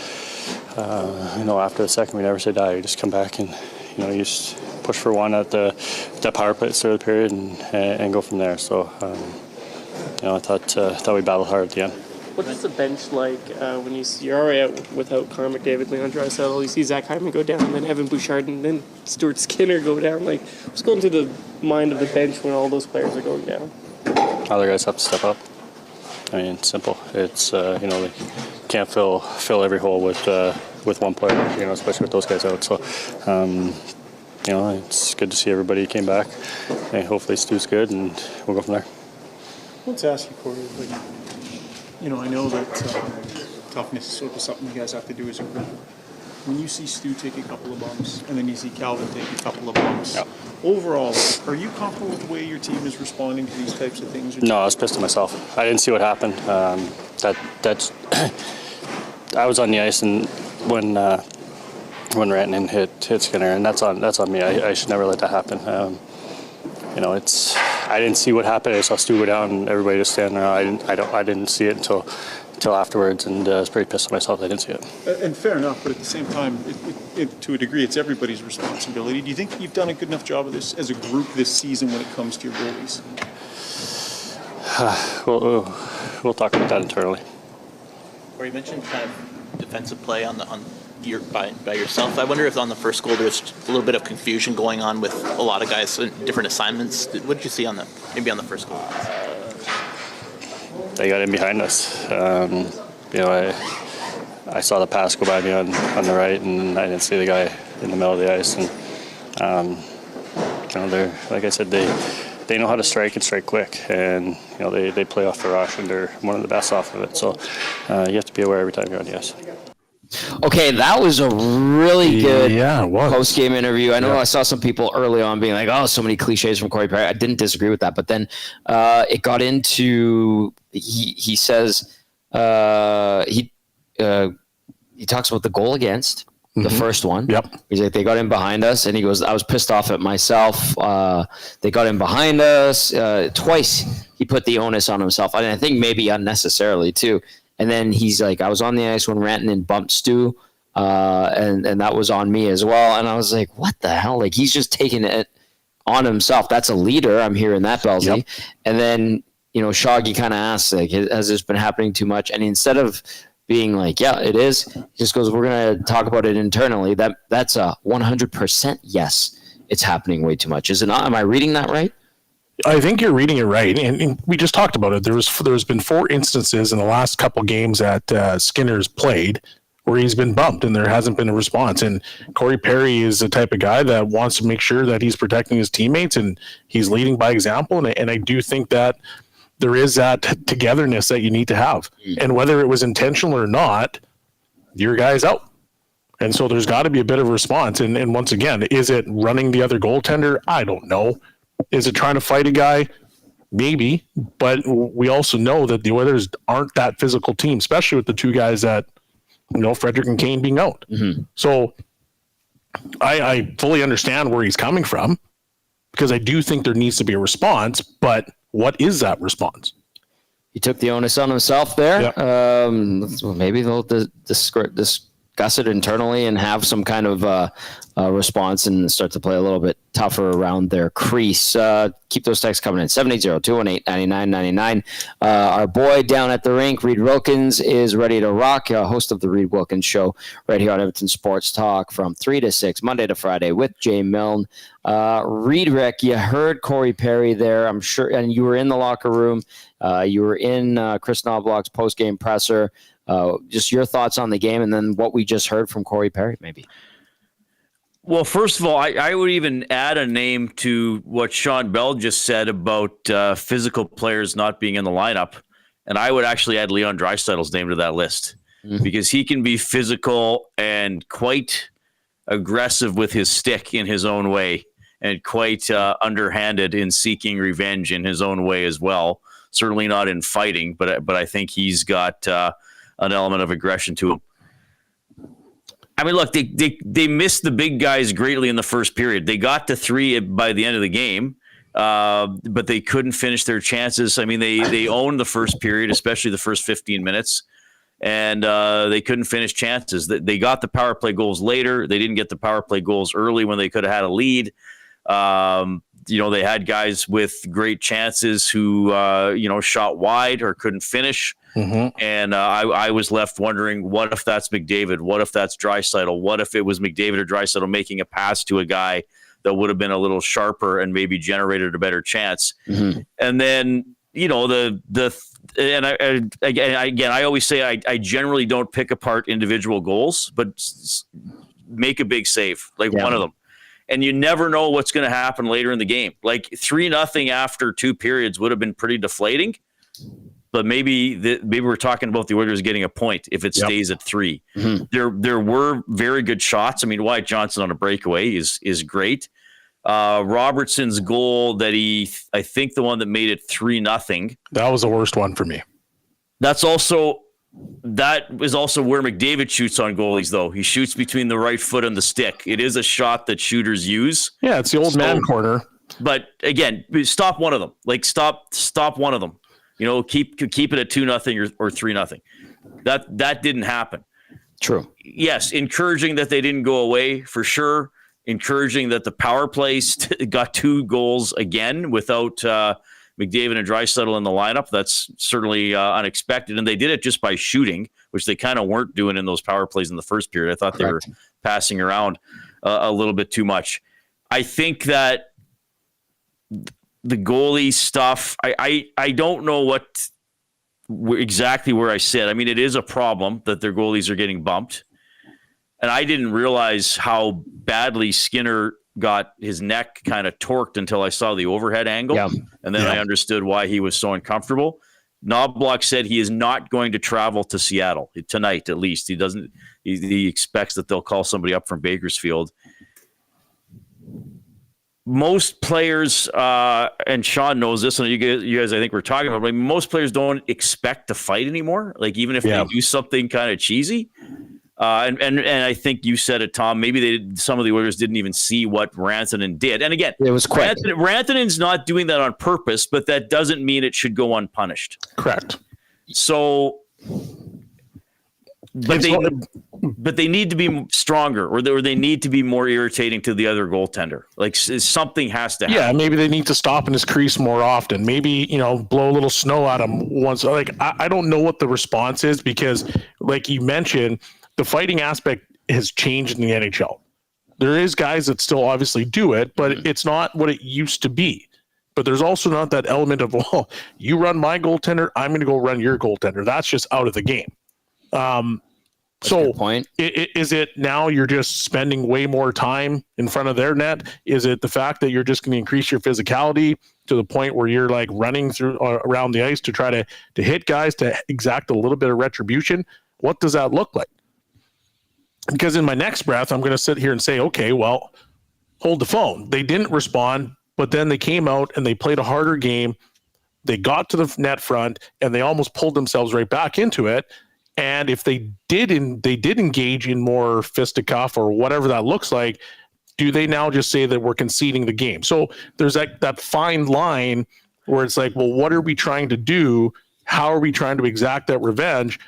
you know, after the second, we never say die. You just come back and you know, you just push for one at that power play at the start of the period, and go from there. So you know, I thought we battled hard at the end. What is the bench like when you're already out without Connor McDavid, Leon Draisaitl, you see Zach Hyman go down, and then Evan Bouchard, and then Stuart Skinner go down? Like, what's going through the mind of the bench when all those players are going down? Other guys have to step up. I mean, it's simple. It's you know, they can't fill every hole with one player. You know, especially with those guys out. So you know, it's good to see everybody came back. And hopefully Stu's good, and we'll go from there. Let's ask you, Cory. Like, you know, I know that toughness is sort of something you guys have to do as a group. When you see Stu take a couple of bumps, and then you see Calvin take a couple of bumps, Yep. Overall, are you comfortable with the way your team is responding to these types of things? No, I was pissed at myself. I didn't see what happened. That's I was on the ice, and when Rantanen hit Skinner, and that's on me. I should never let that happen. You know, I didn't see what happened. I saw Stu go down, and everybody just standing there. I didn't see it until afterwards, and I was pretty pissed at myself. I didn't see it. And fair enough, but at the same time, to a degree, it's everybody's responsibility. Do you think you've done a good enough job of this as a group this season when it comes to your goalies? We'll talk about that internally. Or you mentioned kind of defensive play by yourself. I wonder if on the first goal there's a little bit of confusion going on with a lot of guys in different assignments. What did you see on the first goal? They got in behind us. You know, I saw the pass go by me on the right, and I didn't see the guy in the middle of the ice. And you know, they're, like I said, they know how to strike and strike quick, and you know, they play off the rush, and they're one of the best off of it. So you have to be aware every time you're on the ice. Okay, that was a really good post-game interview. I know I saw some people early on being like, oh, so many cliches from Cory Perry. I didn't disagree with that. But then it got into, he says, he talks about the goal against, the first one. Yep. He's like, they got in behind us. And he goes, I was pissed off at myself. They got in behind us. Twice he put the onus on himself. And I think maybe unnecessarily too. And then he's like, I was on the ice when Rantanen bumped Stu, and that was on me as well. And I was like, what the hell? Like, he's just taking it on himself. That's a leader. I'm hearing that, Belzy. Yep. And then, you know, Shoggy kind of asks, like, has this been happening too much? And instead of being like, yeah, it is, he just goes, we're going to talk about it internally. That's a 100% yes, it's happening way too much. Is it not? Am I reading that right? I think you're reading it right, and we just talked about it. There's been 4 instances in the last couple games that Skinner's played where he's been bumped and there hasn't been a response. And Cory Perry is the type of guy that wants to make sure that he's protecting his teammates and he's leading by example. And I do think that there is that togetherness that you need to have. And whether it was intentional or not, your guy's out. And so there's got to be a bit of a response. And once again, is it running the other goaltender? I don't know. Is it trying to fight a guy? Maybe. But we also know that the Oilers aren't that physical team, especially with the two guys that, Frederick and Kane being out. So I fully understand where he's coming from, because I do think there needs to be a response, but what is that response? He took the onus on himself there. Yep. Maybe they'll discuss it internally and have some kind of response and start to play a little bit tougher around their crease. Keep those texts coming in. 780-218-9999. Our boy down at the rink, Reid Wilkins, is ready to rock. Host of the Reed Wilkins Show right here on Edmonton Sports Talk from 3 to 6, Monday to Friday with Jay Milne. Reed, Rick, you heard Cory Perry there, I'm sure, and you were in the locker room. You were in Kris Knoblauch's post-game presser. Just your thoughts on the game and then what we just heard from Cory Perry, maybe. Well, first of all, I would even add a name to what Shawn Belle just said about physical players not being in the lineup. And I would actually add Leon Draisaitl's name to that list because he can be physical and quite aggressive with his stick in his own way and quite underhanded in seeking revenge in his own way as well. Certainly not in fighting, but I think he's got an element of aggression to him. I mean, look, they missed the big guys greatly in the first period. They got to 3 by the end of the game, but they couldn't finish their chances. I mean, they owned the first period, especially the first 15 minutes, and they couldn't finish chances. They got the power play goals later. They didn't get the power play goals early when they could have had a lead. They had guys with great chances who, shot wide or couldn't finish. And I was left wondering, what if that's McDavid? What if that's Draisaitl? What if it was McDavid or Draisaitl making a pass to a guy that would have been a little sharper and maybe generated a better chance? And then, I always say I generally don't pick apart individual goals, but make a big save, one of them. And you never know what's going to happen later in the game. Like 3-0 after 2 periods would have been pretty deflating. But maybe we're talking about the Oilers getting a point if it stays at 3. There were very good shots. I mean, Wyatt Johnson on a breakaway is great. Robertson's goal I think the one that made it 3-0. That was the worst one for me. That is also where McDavid shoots on goalies, though. He shoots between the right foot and the stick. It is a shot that shooters use. Yeah, it's the old man corner. But again, stop one of them. Stop one of them. Keep it at 2-0 or 3-0. That didn't happen. True. Yes, encouraging that they didn't go away for sure. Encouraging that the power play got 2 goals again without McDavid and Draisaitl in the lineup. That's certainly unexpected, and they did it just by shooting, which they kind of weren't doing in those power plays in the first period. I thought they were passing around a little bit too much. I think that the goalie stuff, I don't know exactly where I sit. I mean, it is a problem that their goalies are getting bumped. And I didn't realize how badly Skinner got his neck kind of torqued until I saw the overhead angle. Yeah. And then I understood why he was so uncomfortable. Knoblauch said he is not going to travel to Seattle tonight, at least. He expects that they'll call somebody up from Bakersfield. Most players, and Shawn knows this, and you guys I think we're talking about, but most players don't expect to fight anymore. Like, even if they do something kind of cheesy. And I think you said it, Tom, maybe some of the Oilers didn't even see what Rantanen did. And again, it was quick. Rantanen's not doing that on purpose, but that doesn't mean it should go unpunished. Correct. So, but they need to be stronger, or they need to be more irritating to the other goaltender. Like, something has to happen. Yeah, maybe they need to stop in his crease more often. Maybe, blow a little snow at him once. Like, I don't know what the response is, because, like you mentioned, the fighting aspect has changed in the NHL. There is guys that still obviously do it, but it's not what it used to be. But there's also not that element of, well, you run my goaltender, I'm going to go run your goaltender. That's just out of the game. So good point. Is it now you're just spending way more time in front of their net? Is it the fact that you're just going to increase your physicality to the point where you're like running through around the ice to try to hit guys to exact a little bit of retribution? What does that look like? Because in my next breath, I'm going to sit here and say, okay, well, hold the phone. They didn't respond, but then they came out and they played a harder game. They got to the net front and they almost pulled themselves right back into it. And if they did engage in more fisticuff or whatever that looks like, do they now just say that we're conceding the game? So there's that fine line where it's like, well, what are we trying to do? How are we trying to exact that revenge?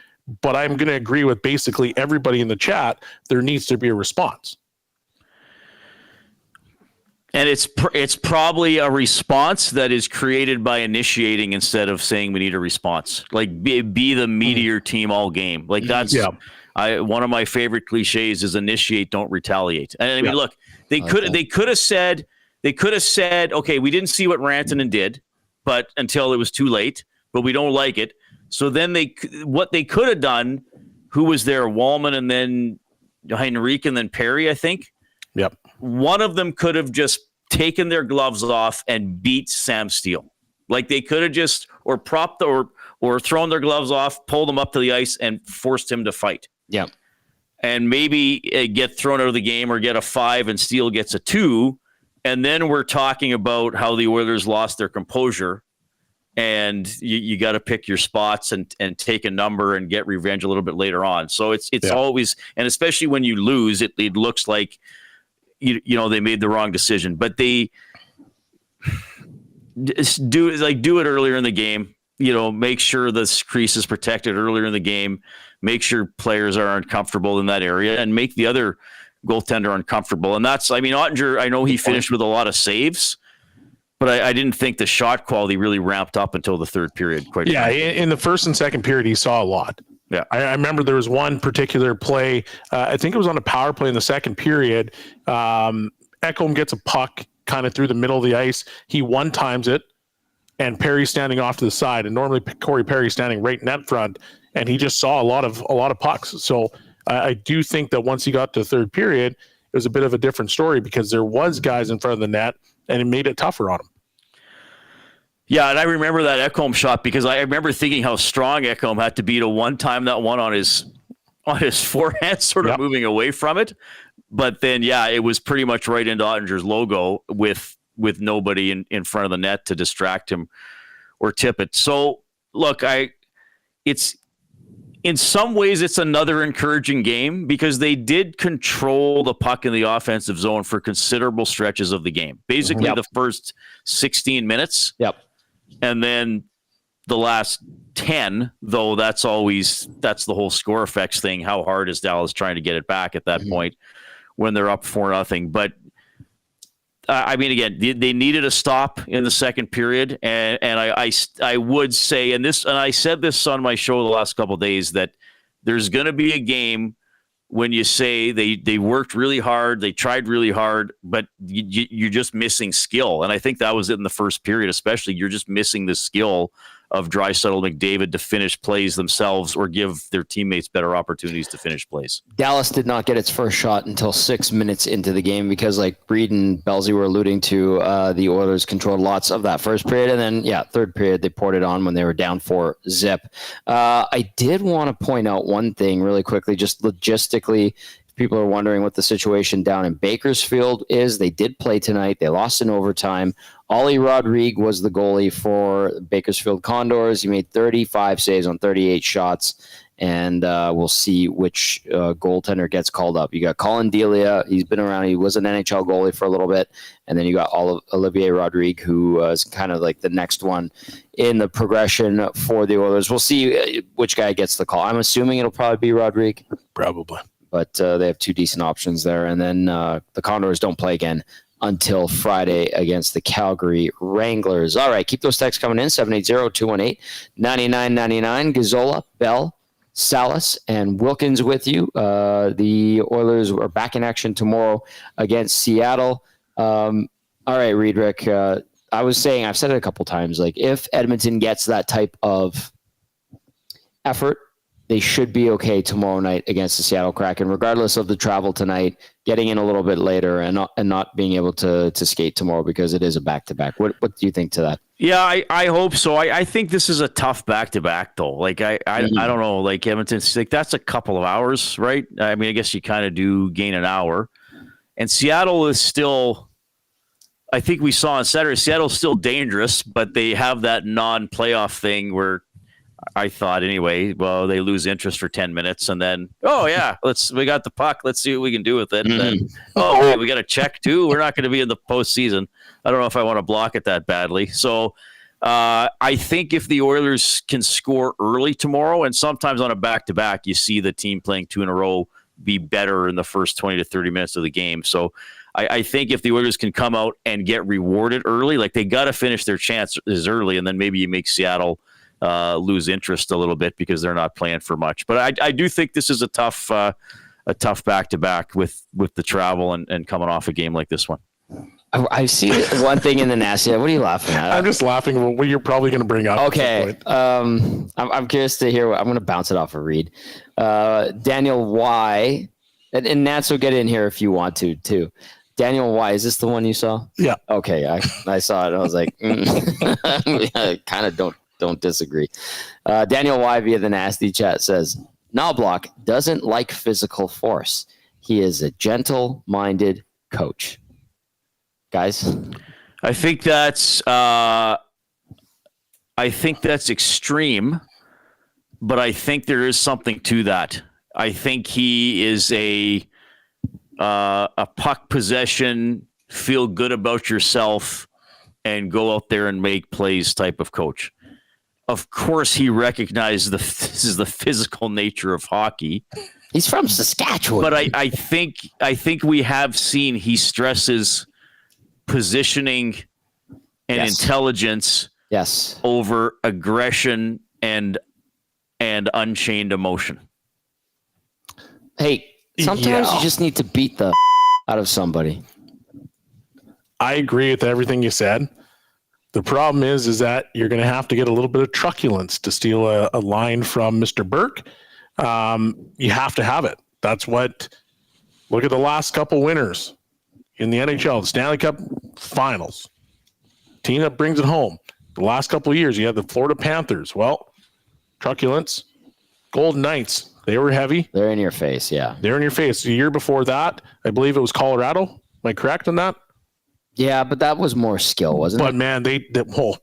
But I'm going to agree with basically everybody in the chat. There needs to be a response. And it's probably a response that is created by initiating instead of saying we need a response. Like be the meteor team all game. Like that's one of my favorite cliches is initiate, don't retaliate. And I mean, look, they could have said, okay, we didn't see what Rantanen did, but until it was too late, but we don't like it. So then what they could have done, who was there? Wallman and then Henrique and then Perry, I think. Yep. One of them could have just taken their gloves off and beat Sam Steele. Like they could have just or propped or thrown their gloves off, pulled him up to the ice and forced him to fight. Yeah. And maybe get thrown out of the game or get a 5 and Steele gets a 2. And then we're talking about how the Oilers lost their composure. And you got to pick your spots and take a number and get revenge a little bit later on. So it's always, and especially when you lose, it looks like, you know, they made the wrong decision, but they do it earlier in the game, you know, make sure the crease is protected earlier in the game, make sure players are uncomfortable in that area and make the other goaltender uncomfortable. And that's, I mean, Ottinger, I know he finished with a lot of saves, but I didn't think the shot quality really ramped up until the third period. In the first and second period, he saw a lot. Yeah, I remember there was one particular play. I think it was on a power play in the second period. Ekholm gets a puck kind of through the middle of the ice. He one times it, and Perry's standing off to the side. And normally Cory Perry's standing right net front, and he just saw a lot of pucks. So I do think that once he got to the third period, it was a bit of a different story because there was guys in front of the net, and it made it tougher on him. Yeah, and I remember that Ekholm shot because I remember thinking how strong Ekholm had to be to one time that one on his forehand, sort of moving away from it. But then, it was pretty much right into Ottinger's logo with nobody in front of the net to distract him or tip it. So, look, it's in some ways it's another encouraging game because they did control the puck in the offensive zone for considerable stretches of the game. Basically, the first 16 minutes. Yep. And then the last 10, though, that's the whole score effects thing. How hard is Dallas trying to get it back at that point when they're up 4-0? But I mean, again, they needed a stop in the second period, and I would say, and I said this on my show the last couple of days, that there's going to be a game when you say they worked really hard, they tried really hard, but you're just missing skill. And I think that was it in the first period, especially. You're just missing the skill of Draisaitl, McDavid to finish plays themselves or give their teammates better opportunities to finish plays. Dallas did not get its first shot until 6 minutes into the game because, like Reed and Bellsy were alluding to, the Oilers controlled lots of that first period. And then, third period, they poured it on when they were down 4-0. I did want to point out one thing really quickly, just logistically. People are wondering what the situation down in Bakersfield is. They did play tonight. They lost in overtime. Ollie Rodrigue was the goalie for Bakersfield Condors. He made 35 saves on 38 shots, and we'll see which goaltender gets called up. You got Colin Delia. He's been around. He was an NHL goalie for a little bit, and then you got Olivier Rodrigue, who is kind of like the next one in the progression for the Oilers. We'll see which guy gets the call. I'm assuming it'll probably be Rodrigue. Probably. But they have two decent options there. And then the Condors don't play again until Friday against the Calgary Wranglers. All right, keep those texts coming in, 780-218-9999. Gazzola, Belle, Salas, and Wilkins with you. The Oilers are back in action tomorrow against Seattle. All right, Reed, Rick, I was saying, I've said it a couple times, like if Edmonton gets that type of effort they should be okay tomorrow night against the Seattle Kraken, regardless of the travel tonight, getting in a little bit later and not being able to skate tomorrow because it is a back-to-back. What do you think to that? Yeah, I hope so. I think this is a tough back-to-back, though. Like, I don't know. Like, Edmonton's like, that's a couple of hours, right? I mean, I guess you kind of do gain an hour. And Seattle is still, I think we saw on Saturday, Seattle's still dangerous, but they have that non-playoff thing where I thought anyway, well, they lose interest for 10 minutes and then, oh yeah, we got the puck. Let's see what we can do with it. And then, oh, wait, we got to check too. We're not going to be in the postseason. I don't know if I want to block it that badly. So I think if the Oilers can score early tomorrow, and sometimes on a back-to-back, you see the team playing 2 in a row be better in the first 20 to 30 minutes of the game. So I think if the Oilers can come out and get rewarded early, like they got to finish their chances early, and then maybe you make Seattle lose interest a little bit because they're not playing for much. But I do think this is a tough back-to-back with the travel and coming off a game like this one. I see one thing in the nasty. What are you laughing at? I'm just laughing at what you're probably going to bring up. Okay. I'm curious to hear I'm going to bounce it off of Reed. Daniel Y. And Nats will get in here if you want to, too. Daniel Y. Is this the one you saw? Yeah. Okay. I saw it. I was like, I kind of don't disagree. Daniel Y. via the nasty chat says, Knoblauch doesn't like physical force. He is a gentle-minded coach. Guys, I think that's extreme, but I think there is something to that. I think he is a puck possession, feel good about yourself, and go out there and make plays type of coach. Of course, he recognizes this is the physical nature of hockey. He's from Saskatchewan, but I think we have seen he stresses positioning and intelligence over aggression and unchained emotion. Hey, sometimes you just need to beat the out of somebody. I agree with everything you said. The problem is that you're going to have to get a little bit of truculence to steal a line from Mr. Burke. You have to have it. That's what, look at the last couple winners in the NHL, the Stanley Cup Finals. Team that brings it home. The last couple of years, you had the Florida Panthers. Well, truculence. Golden Knights, they were heavy. They're in your face, yeah. They're in your face. The year before that, I believe it was Colorado. Am I correct on that? Yeah, but that was more skill, wasn't it? But man,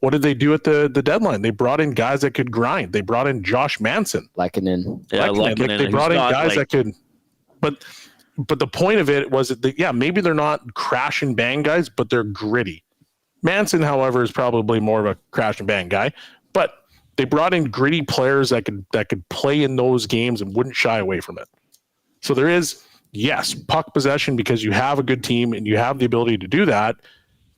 what did they do at the deadline? They brought in guys that could grind. They brought in Josh Manson. Lehkonen. Yeah, Like, they brought in guys that could. But the point of it was that maybe they're not crash and bang guys, but they're gritty. Manson, however, is probably more of a crash and bang guy. But they brought in gritty players that could play in those games and wouldn't shy away from it. So there is, yes, puck possession because you have a good team and you have the ability to do that.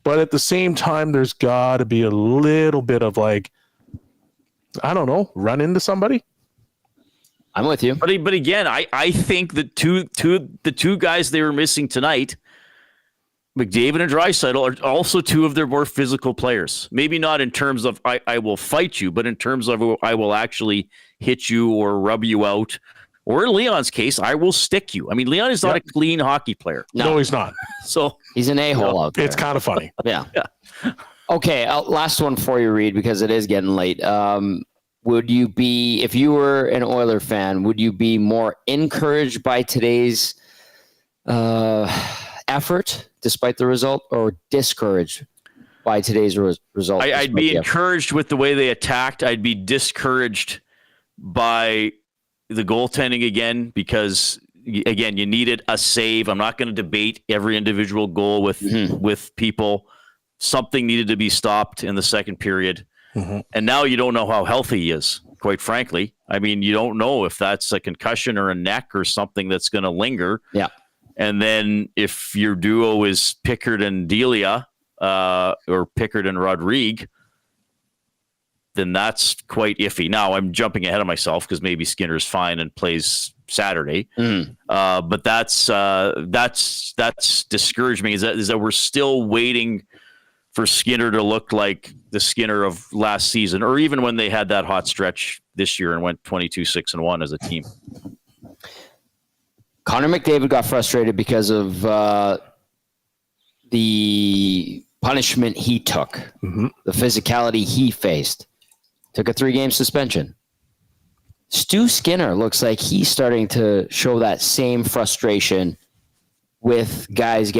But at the same time, there's got to be a little bit of like, I don't know, run into somebody. I'm with you. But again, I think the two guys they were missing tonight, McDavid and Draisaitl, are also two of their more physical players. Maybe not in terms of I will fight you, but in terms of I will actually hit you or rub you out. Or in Leon's case, I will stick you. I mean, Leon is not a clean hockey player. No, he's not. So he's an a-hole out there. It's kind of funny. Yeah. Okay, last one for you, Reed, because it is getting late. Would you be, if you were an Oiler fan, would you be more encouraged by today's effort, despite the result, or discouraged by today's result? I'd be encouraged with the way they attacked. I'd be discouraged by the goaltending again, because again, you needed a save. I'm not going to debate every individual goal with people. Something needed to be stopped in the second period. Mm-hmm. And now you don't know how healthy he is, quite frankly. I mean, you don't know if that's a concussion or a neck or something that's going to linger. Yeah. And then if your duo is Pickard and Delia, or Pickard and Rodrigue, then that's quite iffy. Now I'm jumping ahead of myself because maybe Skinner's fine and plays Saturday. But that's discouraged me is that we're still waiting for Skinner to look like the Skinner of last season, or even when they had that hot stretch this year and went 22-6-1 as a team. Connor McDavid got frustrated because of the punishment he took, the physicality he faced. Took a 3-game suspension. Stu Skinner looks like he's starting to show that same frustration with guys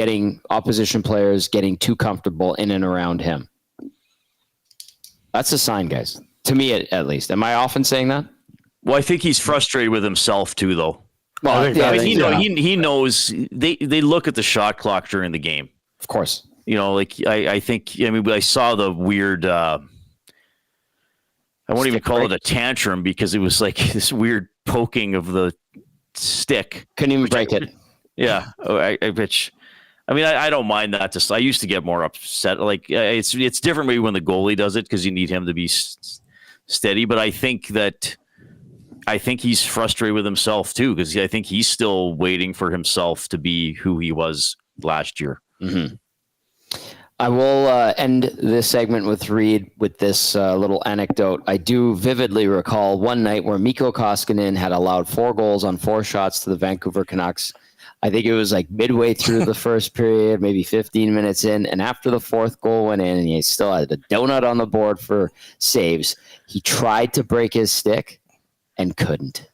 opposition players getting too comfortable in and around him. That's a sign, guys. To me, at least. Am I often saying that? Well, I think he's frustrated with himself too, though. Well, he knows they look at the shot clock during the game. Of course. I think I saw the weird. I won't even call it a tantrum because it was like this weird poking of the stick. Couldn't even break it. Yeah, I don't mind that. I used to get more upset. Like it's different maybe when the goalie does it because you need him to be steady. But I think he's frustrated with himself too because I think he's still waiting for himself to be who he was last year. Mm-hmm. I will end this segment with Reed with this little anecdote. I do vividly recall one night where Mikko Koskinen had allowed 4 goals on 4 shots to the Vancouver Canucks. I think it was like midway through the first period, maybe 15 minutes in. And after the 4th goal went in and he still had a donut on the board for saves, he tried to break his stick and couldn't.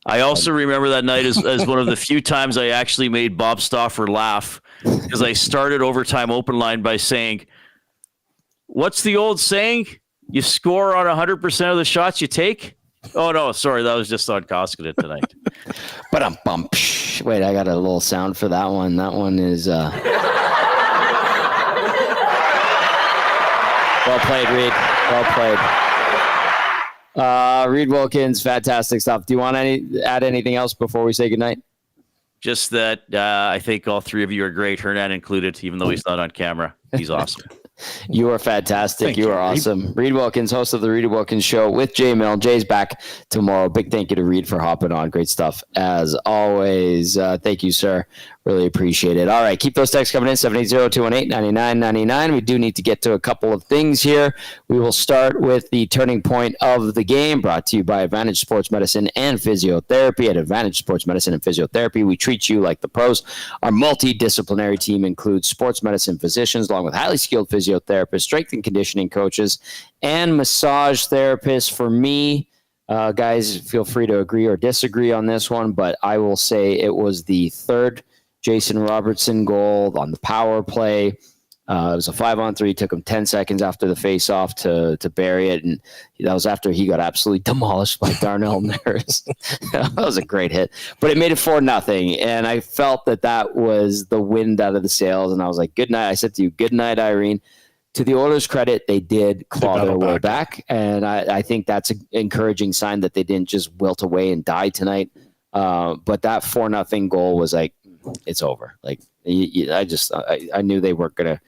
I also remember that night as one of the few times I actually made Bob Stauffer laugh because I started Overtime Open Line by saying, what's the old saying? You score on 100% of the shots you take? Oh, no, sorry. That was just on Koskinen tonight. But wait, I got a little sound for that one. That one is well played, Reed. Well played. Reed Wilkins, fantastic stuff. Do you want to add anything else before we say goodnight? Just that I think all 3 of you are great, Hernan included, even though he's not on camera. He's awesome. You are fantastic. You are awesome. Reed Wilkins, host of the Reed Wilkins Show with Jay Mill. Jay's back tomorrow. Big thank you to Reed for hopping on. Great stuff as always. Thank you, sir. Really appreciate it. All right, keep those texts coming in, 780-218-9999. We do need to get to a couple of things here. We will start with the turning point of the game, brought to you by Advantage Sports Medicine and Physiotherapy. At Advantage Sports Medicine and Physiotherapy, we treat you like the pros. Our multidisciplinary team includes sports medicine physicians, along with highly skilled physiotherapists, strength and conditioning coaches, and massage therapists. For me, guys, feel free to agree or disagree on this one, but I will say it was the 3rd Jason Robertson goal on the power play. It was a 5-on-3. Took him 10 seconds after the face-off to bury it, and that was after he got absolutely demolished by Darnell Nurse. That was a great hit, but it made it 4-0, and I felt that was the wind out of the sails, and I was like, good night. I said to you, good night, Irene. To the Oilers' credit, they did claw their way back, and I think that's an encouraging sign that they didn't just wilt away and die tonight. But that 4-0 goal was like, it's over. Like I knew they weren't gonna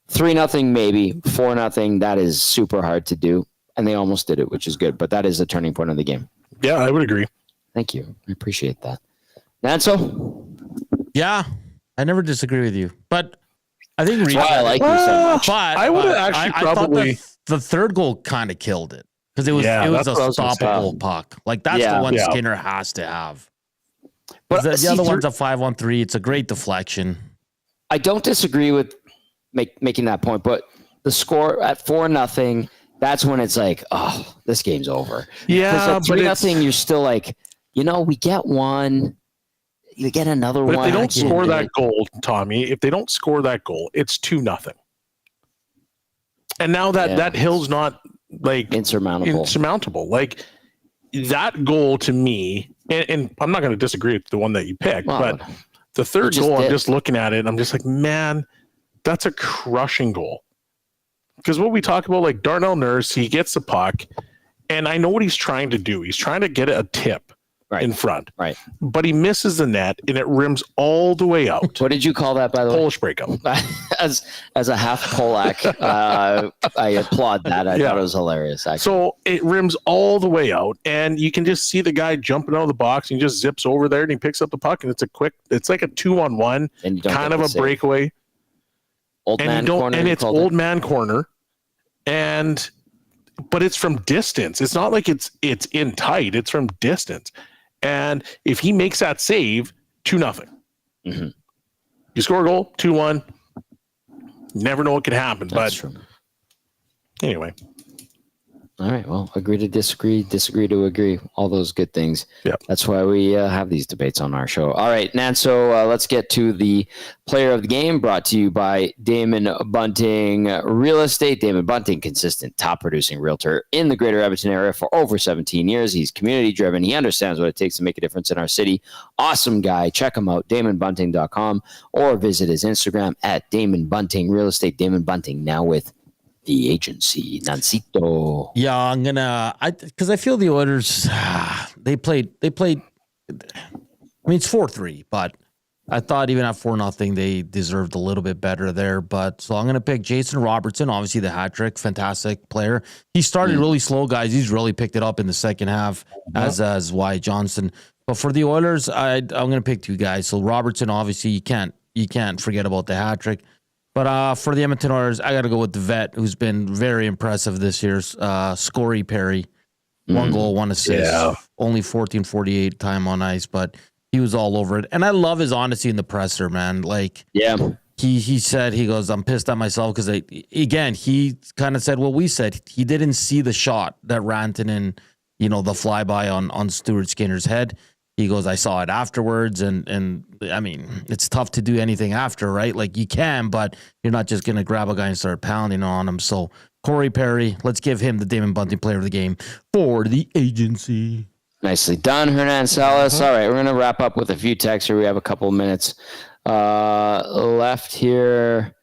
3-0 maybe 4-0. That is super hard to do, and they almost did it, which is good. But that is the turning point of the game. Yeah, I would agree. Thank you. I appreciate that. Nanso? Yeah, I never disagree with you, but I think I like you so much. But I would have actually probably thought the 3rd goal kind of killed it because it was a stoppable puck. Like that's the one Skinner has to have. But the other one's a 5-on-3. It's a great deflection. I don't disagree with making that point, but the score at 4-0, that's when it's like, oh, this game's over. Yeah, because at 3-0, you're still like, we get one, you get another one. But if they don't score that goal, Tommy, if they don't score that goal, it's 2-0. And now that hill's not like insurmountable. Like that goal to me. And I'm not going to disagree with the one that you picked, but the 3rd goal, I'm just looking at it, and I'm just like, man, that's a crushing goal. Because what we talk about, like Darnell Nurse, he gets the puck, and I know what he's trying to do. He's trying to get a tip in front. Right. But he misses the net, and it rims all the way out. What did you call that, by the way? Polish breakup. As a half Polak, I applaud that. I thought it was hilarious, actually. So it rims all the way out, and you can just see the guy jumping out of the box, and he just zips over there, and he picks up the puck, and it's like a 2-on-1, kind of a breakaway. Old man corner. And it's old man corner. But it's from distance. It's not like it's in tight. It's from distance. And if he makes that save, 2-0. Mm-hmm. You score a goal, 2-1. Never know what can happen. That's true. Anyway. All right. Well, agree to disagree to agree. All those good things. Yeah. That's why we have these debates on our show. All right, Nan. So let's get to the player of the game, brought to you by Damon Bunting Real Estate. Damon Bunting, consistent top producing realtor in the greater Edmonton area for over 17 years. He's community driven. He understands what it takes to make a difference in our city. Awesome guy. Check him out, DamonBunting.com, or visit his Instagram at Damon Bunting Real Estate. Damon Bunting, now with the agency. Nancito. Yeah, because I feel the Oilers, they played, I mean, it's 4-3, but I thought even at 4-0, they deserved a little bit better there. But so I'm going to pick Jason Robertson, obviously the hat trick, fantastic player. He started really slow, guys. He's really picked it up in the second half, as Wyatt Johnson. But for the Oilers, I'm going to pick two guys. So Robertson, obviously, you can't forget about the hat trick. But for the Edmonton Oilers, I got to go with the vet, who's been very impressive this year, Cory Perry. 1 goal, 1 assist, only 14:48 time on ice, but he was all over it. And I love his honesty in the presser, man. Like, he said, he goes, I'm pissed at myself because, again, he kind of said what we said. He didn't see the shot that Rantanen, the flyby on Stuart Skinner's head. He goes, I saw it afterwards, and I mean, it's tough to do anything after, right? Like, you can, but you're not just going to grab a guy and start pounding on him. So, Cory Perry, let's give him the Damon Bunting player of the game for the agency. Nicely done, Hernan, Salas. All right, we're going to wrap up with a few texts here. We have a couple of minutes left here.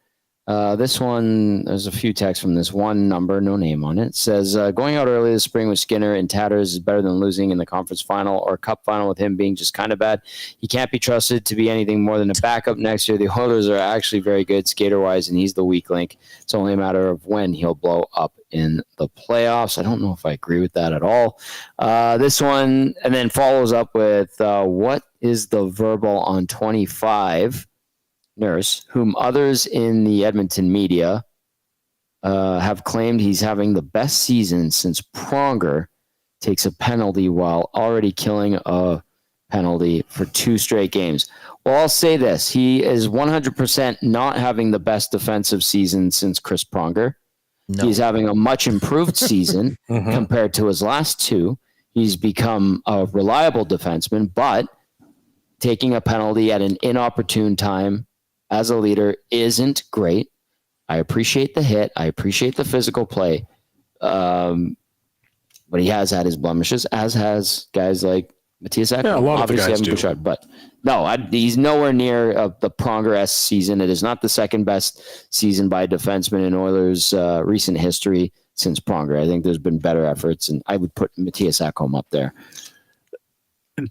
This one, there's a few texts from this one number, no name on it. It says, going out early this spring with Skinner in tatters is better than losing in the conference final or cup final with him being just kind of bad. He can't be trusted to be anything more than a backup next year. The Oilers are actually very good skater-wise, and he's the weak link. It's only a matter of when he'll blow up in the playoffs. I don't know if I agree with that at all. This one, and then follows up with, what is the verbal on 25? Nurse, whom others in the Edmonton media have claimed he's having the best season since Pronger takes a penalty while already killing a penalty for 2 straight games. Well, I'll say this. He is 100% not having the best defensive season since Chris Pronger. No. He's having a much improved season compared to his last 2. He's become a reliable defenseman, but taking a penalty at an inopportune time as a leader isn't great. I appreciate the hit. I appreciate the physical play. But he has had his blemishes, as has guys like Matthias Ekholm. Yeah, a lot obviously of the guys do. Bouchard, but no, he's nowhere near the Pronger-esque season. It is not the second best season by a defenseman in Oilers' recent history since Pronger. I think there's been better efforts, and I would put Matthias Ekholm up there.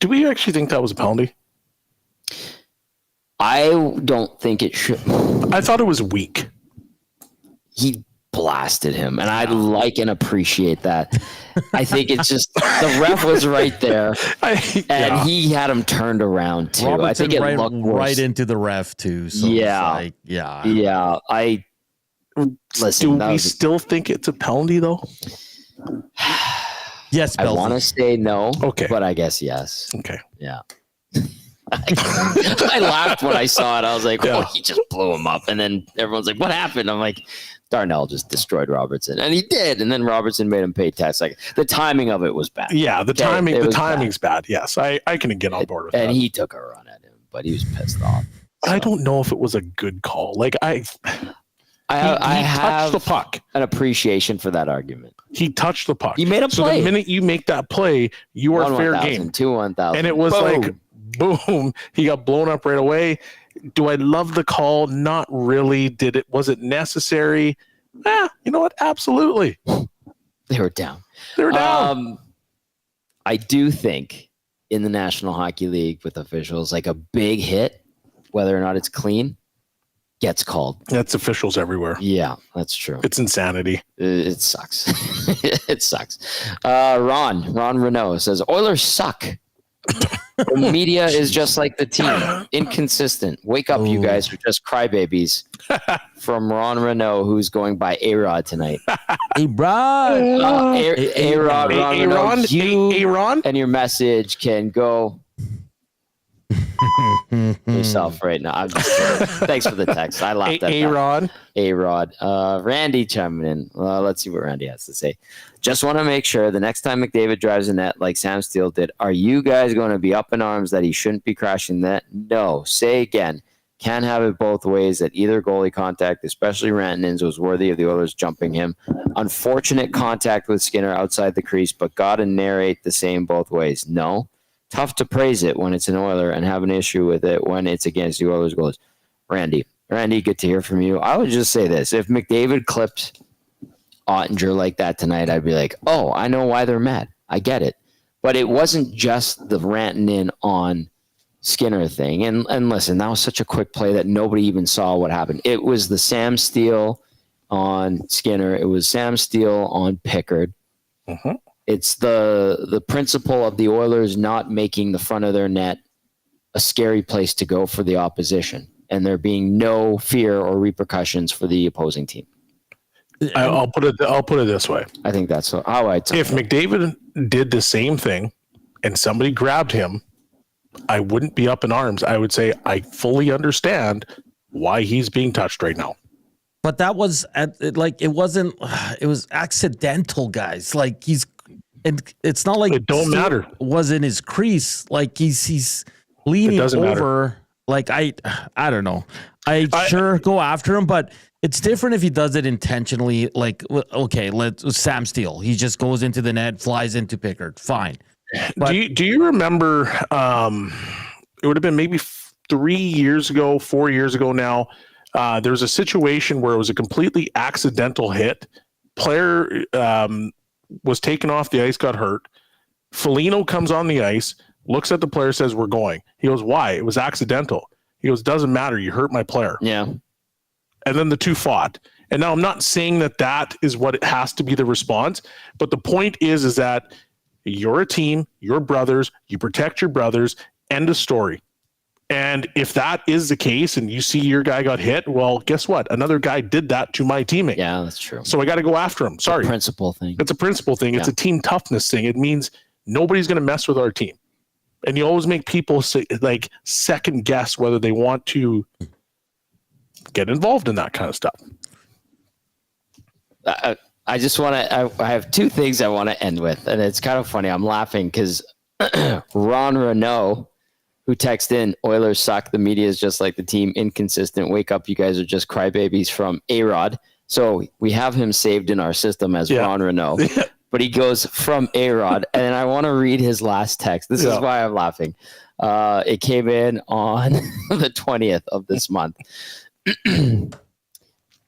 Do we actually think that was a penalty? I don't think it should. I thought it was weak. He blasted him, and I like and appreciate that. I think it's just the ref was right there, and he had him turned around too. Robertson I think it looked worse. right into the ref too. So yeah. I listen. Do we still think it's a penalty though? Yes, I want to say no. Okay, but I guess yes. Okay, yeah. I laughed when I saw it. I was like, "Oh, he just blew him up." And then everyone's like, "What happened?" I'm like, "Darnell just destroyed Robertson," and he did. And then Robertson made him pay tax. Like the timing of it was bad. Yeah, the timing's bad. Yes, I can get on board with that. And he took a run at him, but he was pissed off. So. I don't know if it was a good call. Like I have touched the puck. An appreciation for that argument. He touched the puck. He made a play. So the minute you make that play, you are fair game. 2-1,000. And it was like, boom, he got blown up right away. Do I love the call? Not really. Was it necessary? You know what? Absolutely. They were down. I do think in the National Hockey League with officials, like a big hit, whether or not it's clean, gets called. That's officials everywhere. Yeah, that's true. It's insanity. It sucks. It sucks. Ron Renault says, Oilers suck. The media is just like the team, inconsistent. Wake up, you guys are just crybabies. From Ron Renault, who's going by A-Rod tonight. A-Rod. A-Rod, Ron Renault, you A-Ron? and your message can go yourself right now. I'm just kidding. Thanks for the text. I laughed at A-Rod. A-Rod. Randy chiming in. Let's see what Randy has to say. Just want to make sure the next time McDavid drives a net like Sam Steele did, are you guys going to be up in arms that he shouldn't be crashing that? No. Say again. Can't have it both ways that either goalie contact, especially Rantanen's, was worthy of the Oilers jumping him. Unfortunate contact with Skinner outside the crease, but got to narrate the same both ways. No. Tough to praise it when it's an Oiler and have an issue with it when it's against the Oilers goalies. Randy, good to hear from you. I would just say this. If McDavid clipped Ottinger like that tonight, I'd be like, oh, I know why they're mad. I get it. But it wasn't just the Rantanen on Skinner thing. And listen, that was such a quick play that nobody even saw what happened. It was the Sam Steele on Skinner. It was Sam Steele on Pickard. Mm-hmm. It's the principle of the Oilers not making the front of their net a scary place to go for the opposition, and there being no fear or repercussions for the opposing team. I'll put it this way. I think that's how I'd say If McDavid did the same thing and somebody grabbed him, I wouldn't be up in arms. I would say I fully understand why he's being touched right now. But that was it was accidental, guys. Like it's not like it don't matter. Was in his crease. Like he's leaning over. Matter. Like I don't know. I sure go after him, but it's different if he does it intentionally. Like, okay, Sam Steele. He just goes into the net, flies into Pickard. Fine. But, do you remember? It would have been maybe 4 years ago now. There was a situation where it was a completely accidental hit. Player was taken off the ice, got hurt. Foligno comes on the ice, looks at the player, says, "We're going." He goes, "Why?" It was accidental. He goes, "Doesn't matter. You hurt my player." Yeah. And then the two fought. And now I'm not saying that is what it has to be the response, but the point is that you're a team, you're brothers, you protect your brothers, end of story. And if that is the case and you see your guy got hit, well, guess what? Another guy did that to my teammate. Yeah, that's true. So I got to go after him. Sorry. It's a principle thing. It's a principle thing. It's a team toughness thing. It means nobody's going to mess with our team. And you always make people second guess whether they want to get involved in that kind of stuff. I just want to, I have two things I want to end with. And it's kind of funny. I'm laughing because Ron Renault, who texted in, "Oilers suck. The media is just like the team, inconsistent. Wake up. You guys are just crybabies," from A-Rod. So we have him saved in our system as Ron Renault. But he goes from A-Rod. And I want to read his last text. This is why I'm laughing. It came in on the 20th of this month.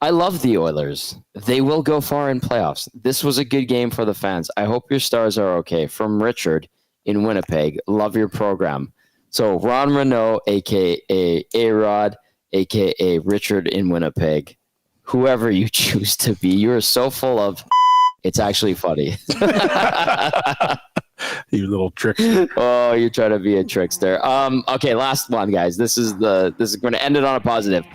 "I love the Oilers. They will go far in playoffs. This was a good game for the fans. I hope your stars are okay. From Richard in Winnipeg. Love your program." So Ron Renault, a.k.a. A-Rod, a.k.a. Richard in Winnipeg. Whoever you choose to be, you're so full of it's actually funny. You little trickster. Oh, you're trying to be a trickster. Okay, last one, guys. This is going to end it on a positive.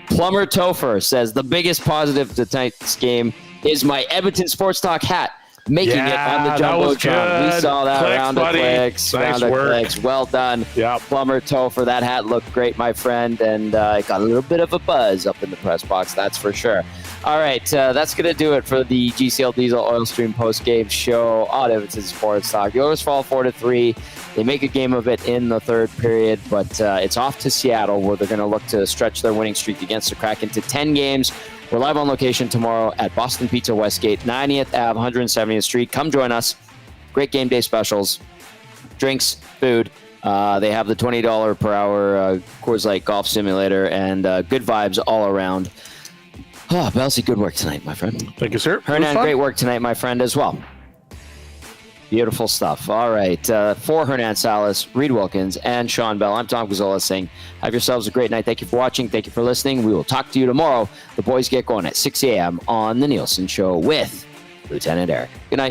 Plumber Topher says the biggest positive to tonight's game is my Edmonton Sports Talk hat. Making it on the Jumbotron. We saw that. Round of clicks. Well done. Yep. Plumber Topher. That hat looked great, my friend. And it got a little bit of a buzz up in the press box, that's for sure. All right, that's going to do it for the GCL Diesel Oil Stream post-game show on Edmonton Sports Talk. The Oilers fall 4-3. They make a game of it in the third period, but it's off to Seattle, where they're going to look to stretch their winning streak against the Kraken to 10 games. We're live on location tomorrow at Boston Pizza Westgate, 90th Ave, 170th Street. Come join us. Great game day specials, drinks, food. They have the $20 per hour Coors Light Golf Simulator, and good vibes all around. Oh, Belle, good work tonight, my friend. Thank you, sir. Hernan, great work tonight, my friend, as well. Beautiful stuff. All right. For Hernan, Salas, Reed Wilkins, and Shawn Belle, I'm Tom Gazzola saying have yourselves a great night. Thank you for watching. Thank you for listening. We will talk to you tomorrow. The boys get going at 6 a.m. on The Nielsen Show with Lieutenant Eric. Good night.